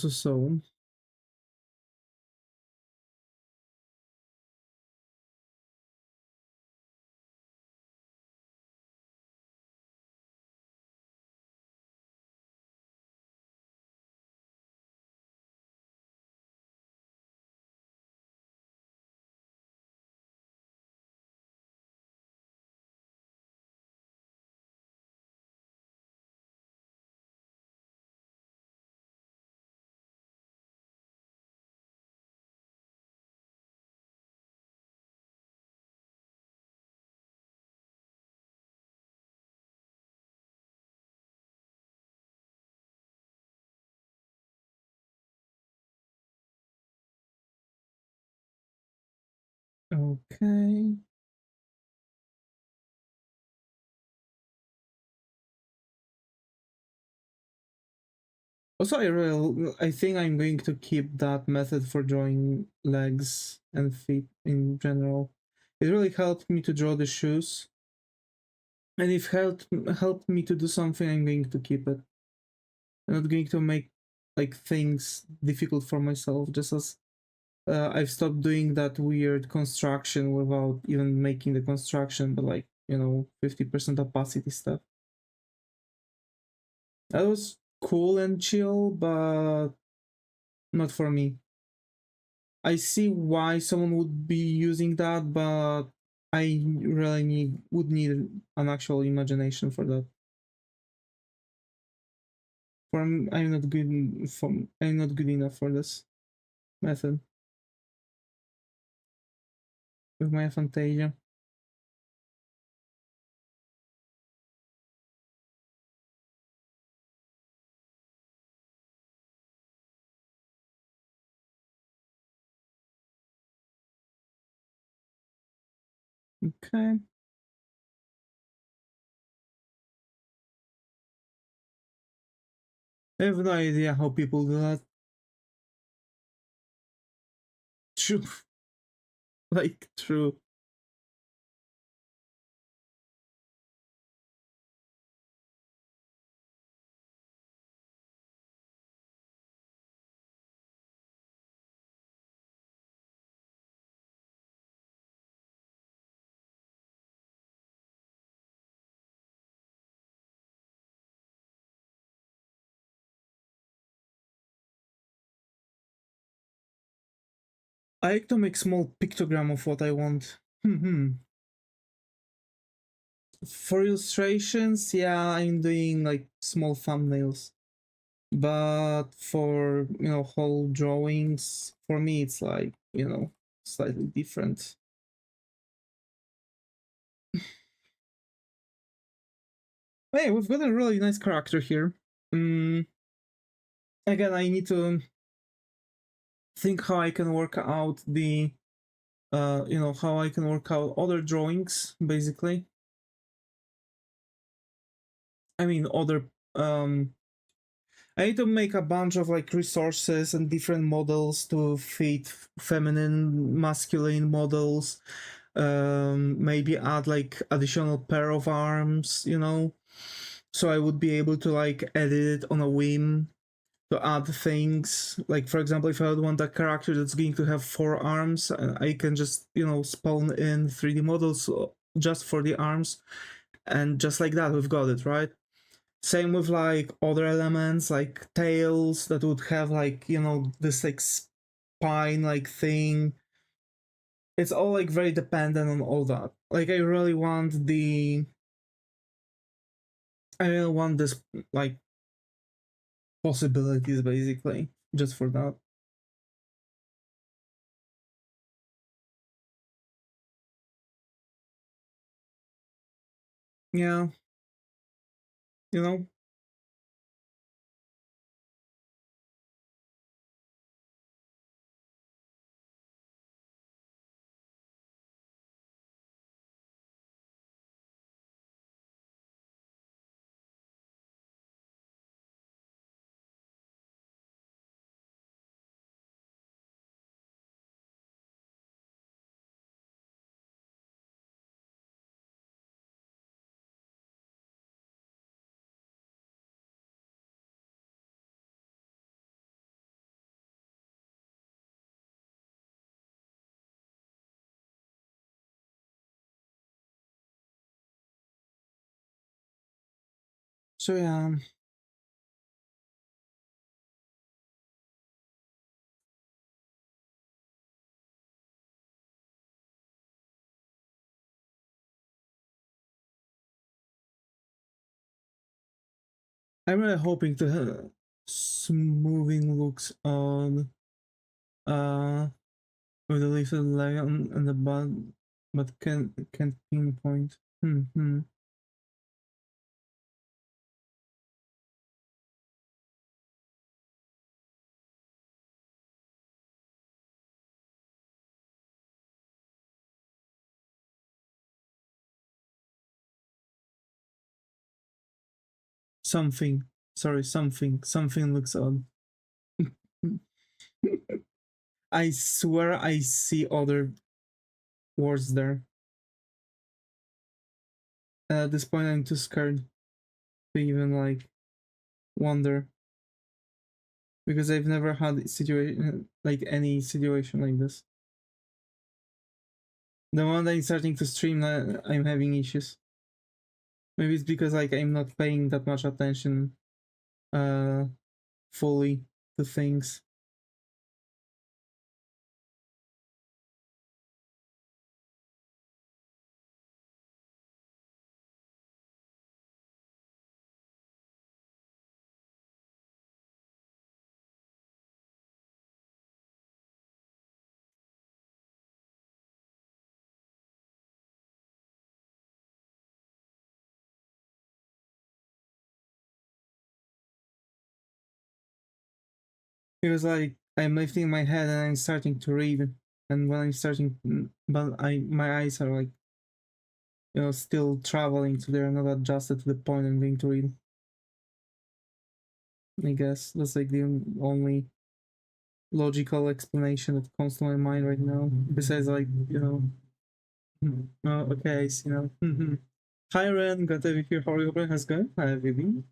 [SPEAKER 1] Okay. Also, I think I'm going to keep that method for drawing legs and feet in general. It really helped me to draw the shoes, and if helped me to do something, I'm going to keep it. I'm not going to make like things difficult for myself. Just as I've stopped doing that weird construction without even making the construction, but like 50% opacity stuff. That was cool and chill, but not for me. I see why someone would be using that, but I really would need an actual imagination for that. I'm not good I'm not good enough for this method with my Fantasia. Okay. I have no idea how people do that. True. Like, true. I like to make small pictogram of what I want. For illustrations, yeah, I'm doing like small thumbnails. But for, whole drawings, for me, it's like, slightly different. Hey, we've got a really nice character here. Again, I need to think how I can work out the, how I can work out other drawings, basically. I mean, I need to make a bunch of like resources and different models to fit feminine, masculine models. Maybe add like additional pair of arms, so I would be able to like edit it on a whim to add things. Like, for example, if I would want a character that's going to have 4 arms, I can just, spawn in 3D models just for the arms, and just like that, we've got it, right? Same with like other elements like tails that would have like, this like spine like thing. It's all like very dependent on all that. Like I really want this like possibilities basically just for that. Yeah, you know, so yeah. I'm really hoping to have smoothing looks on with the little lion and the bud, but can't pinpoint. Something. Sorry, something looks odd. I swear I see other words there. At this point, I'm too scared to even like wonder, because I've never had a situation like any situation like this. The moment I'm starting to stream, I'm having issues. Maybe it's because like I'm not paying that much attention, uh, fully to things. Because like I'm lifting my head and I'm starting to read, and when I'm starting, but my eyes are like you know, still traveling, so they're not adjusted to the point I'm going to read. I guess that's like the only logical explanation that comes to my mind right now. Besides, like, you know, oh, okay, you know. Hi, Ren. Glad to have you here. How are you? How's it going? Hi, Vivi.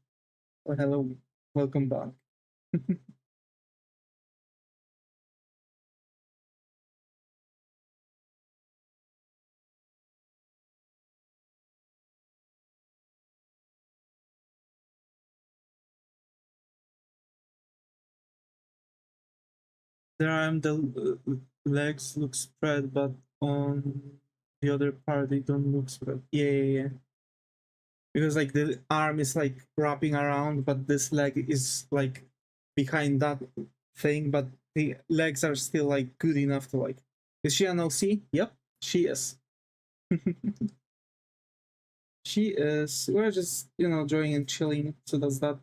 [SPEAKER 1] Oh, hello. Welcome back. There I am. The legs look spread, but on the other part they don't look spread. Yeah, yeah, yeah. Because like the arm is like wrapping around, but this leg is like behind that thing, but the legs are still like good enough to like. Is she an OC? Yep, she is. She is. We're just, you know, enjoying and chilling. So that's that.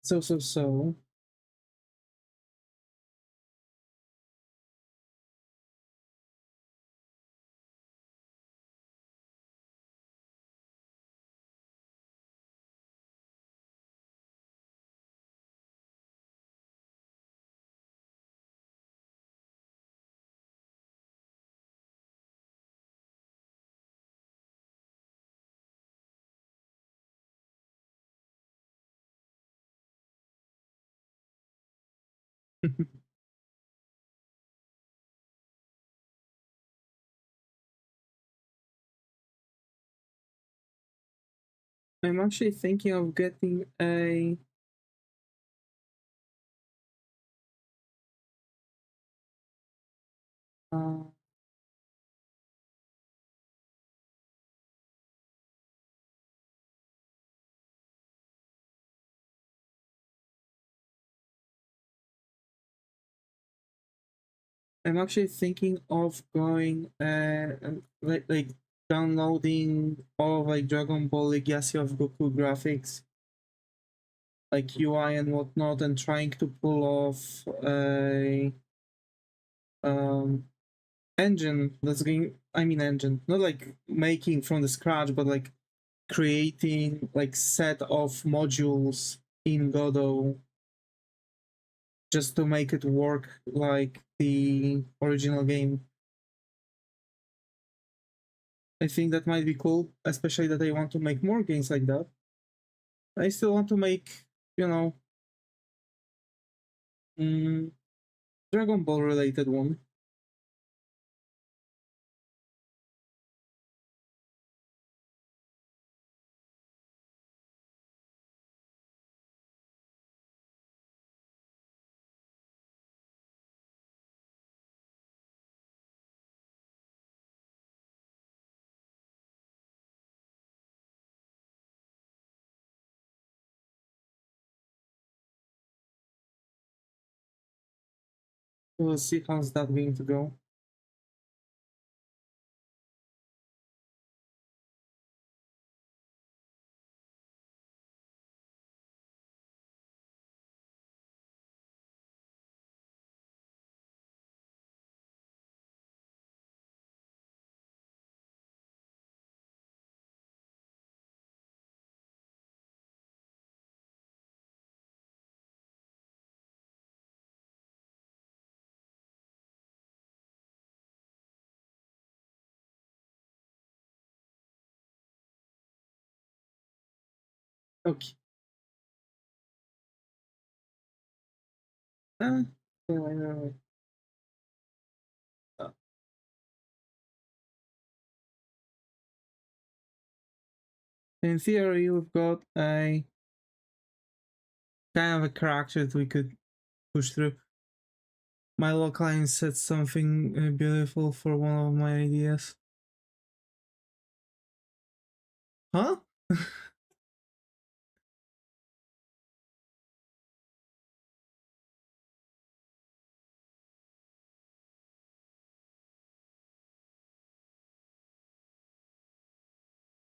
[SPEAKER 1] So. I'm actually thinking of getting a. Uh, I'm actually thinking of going like downloading all of like Dragon Ball Legacy of Goku graphics, like UI and whatnot, and trying to pull off a um engine that's going. I mean, engine, not like making from the scratch, but like creating like set of modules in Godot just to make it work like the original game. I think that might be cool, especially that I want to make more games like that. I still want to make, you know, mm, Dragon Ball related one. We'll see how's that going to go. Okay. Uh, in theory, we've got a kind of a character that we could push through. My little client said something beautiful for one of my ideas. Huh?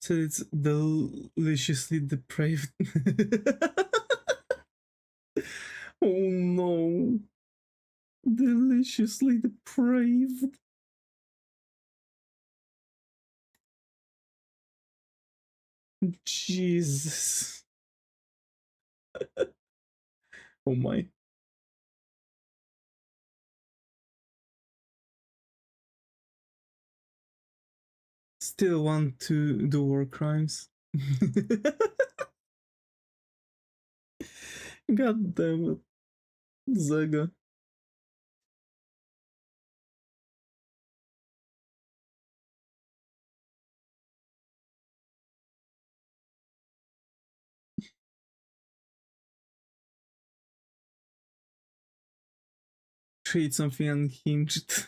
[SPEAKER 1] So it's deliciously depraved. Oh no. Deliciously depraved. Jesus. Oh my. Still want to do war crimes. God damn it. Zega. Create something unhinged.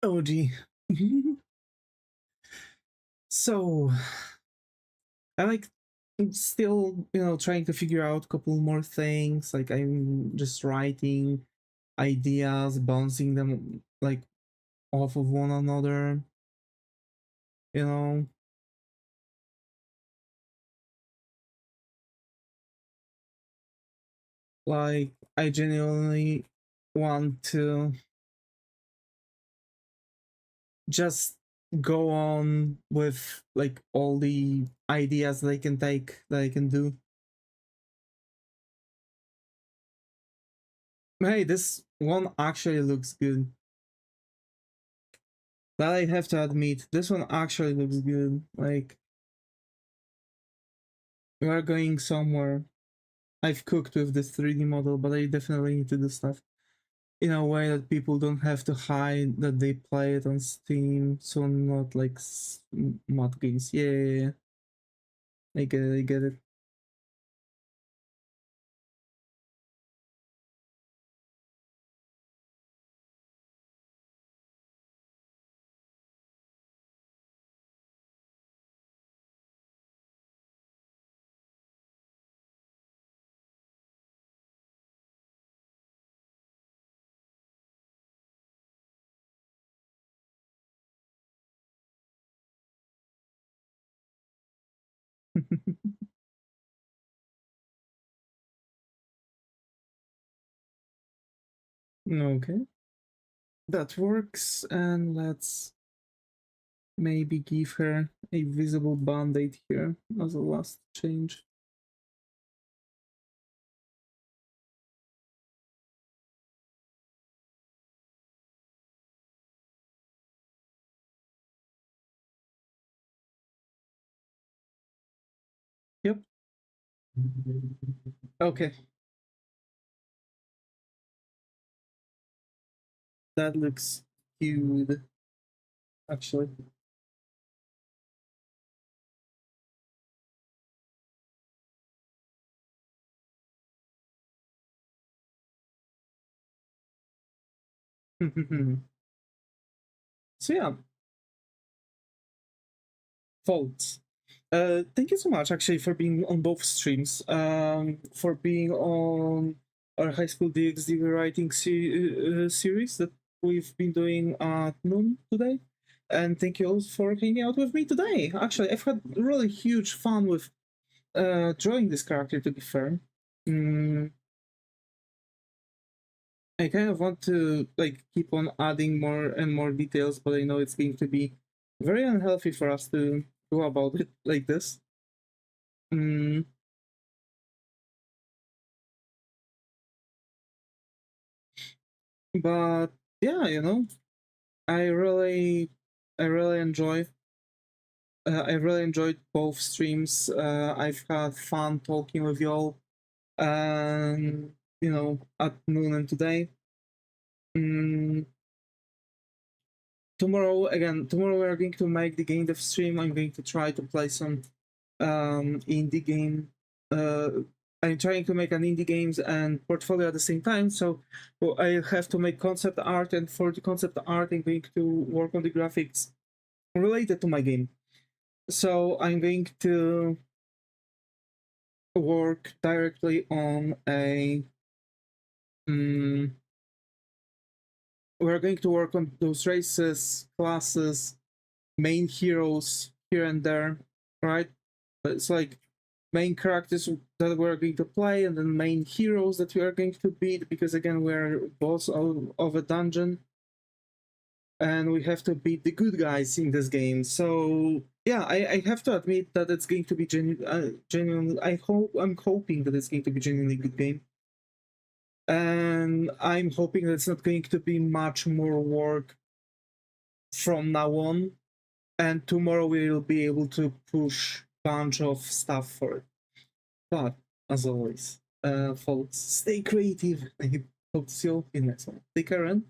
[SPEAKER 1] Oh gee. So I like still, trying to figure out a couple more things. Like I'm just writing ideas, bouncing them like off of one another. You know, like I genuinely want to just go on with like all the ideas that I can take, that I can do. Hey, this one actually looks good. That I have to admit, this one actually looks good. Like, we are going somewhere. I've cooked with this 3D model, but I definitely need to do stuff in a way that people don't have to hide that they play it on Steam, so not like mod games. Yeah, I get it, I get it. Okay, that works, and let's maybe give her a visible band-aid here as a last change. Yep. Okay. That looks cute, actually. So yeah, Faults. Thank you so much, actually, for being on both streams. For being on our high school DxD writing series that we've been doing at noon today. And thank you all for hanging out with me today. Actually, I've had really huge fun with drawing this character, to be fair. I kind of want to like keep on adding more and more details, but I know it's going to be very unhealthy for us to go about it like this. Mm, but yeah, you know, I really, I really enjoy. I really enjoyed both streams. I've had fun talking with y'all, and you know, at noon and today. Mm, tomorrow we are going to make the game dev stream. I'm going to try to play some indie game. uh I'm trying to make an indie games and portfolio at the same time, so well, I have to make concept art, and for the concept art I'm going to work on the graphics related to my game. So I'm going to work directly on a we're going to work on those races, classes, main heroes here and there, right? But it's like main characters that we're going to play, and then main heroes that we are going to beat, because again we're boss of a dungeon, and we have to beat the good guys in this game. So yeah, I have to admit that it's going to be genuinely. I'm hoping that it's going to be genuinely good game, and I'm hoping that it's not going to be much more work from now on, and tomorrow we will be able to push bunch of stuff for it. But as always, folks, stay creative. I hope to see you in the next one. Take care, and